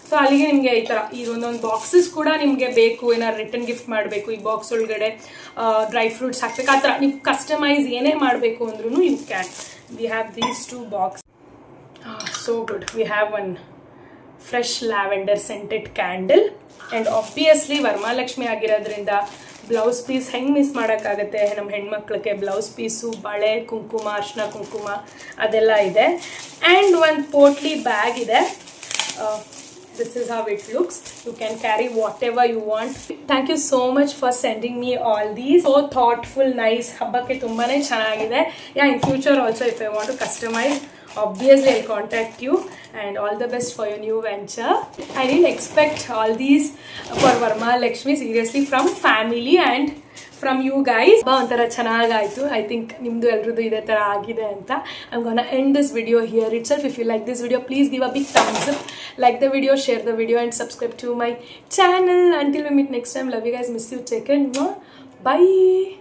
ಸೊ ಅಲ್ಲಿಗೆ ನಿಮಗೆ ಈ ಥರ ಇದೊಂದೊಂದು ಬಾಕ್ಸಸ್ ಕೂಡ ನಿಮಗೆ ಬೇಕು, ಏನಾದ್ರು ರಿಟರ್ನ್ ಗಿಫ್ಟ್ ಮಾಡಬೇಕು, ಈ ಬಾಕ್ಸ್ ಒಳಗಡೆ ಡ್ರೈ ಫ್ರೂಟ್ಸ್ ಹಾಕ್ಬೇಕು, ಆ ಥರ ನೀವು ಕಸ್ಟಮೈಸ್ ಏನೇ ಮಾಡಬೇಕು ಅಂದ್ರೂ you can. We have these 2 box. So good. We have one fresh lavender scented candle. And obviously Varamahalakshmi ಆಗಿರೋದ್ರಿಂದ ಬ್ಲೌಸ್ ಪೀಸ್ ಹೆಂಗೆ ಮಿಸ್ ಮಾಡೋಕ್ಕಾಗತ್ತೆ, ನಮ್ಮ ಹೆಣ್ಮಕ್ಳಿಗೆ ಬ್ಲೌಸ್ ಪೀಸು, ಬಳೆ, ಕುಂಕುಮ, ಅರ್ಶಿನ ಕುಂಕುಮ ಅದೆಲ್ಲ ಇದೆ. ಆ್ಯಂಡ್ ಒಂದು ಪೋಟ್ಲಿ ಬ್ಯಾಗ್ ಇದೆ. This is how it looks. You can carry whatever you want. Thank you so much for sending me all these. So thoughtful, nice. Habbakke tumbane chanagide. Yeah, in future also if I want to customize, obviously I'll contact you. And all the best for your new venture. I didn't expect all these for Varamalakshmi, seriously, from family and from you guys. ಒಂಥರ ಚೆನ್ನಾಗಾಯ್ತು. ಐ ಥಿಂಕ್ ನಿಮ್ದು ಎಲ್ರದ್ದು ಇದೇ ಥರ ಆಗಿದೆ ಅಂತ. I'm gonna end this video here itself. If you like this video, please give a big thumbs up, like the video, share the video and subscribe to my channel. Until we meet next time, love you guys, miss you, take care, bye.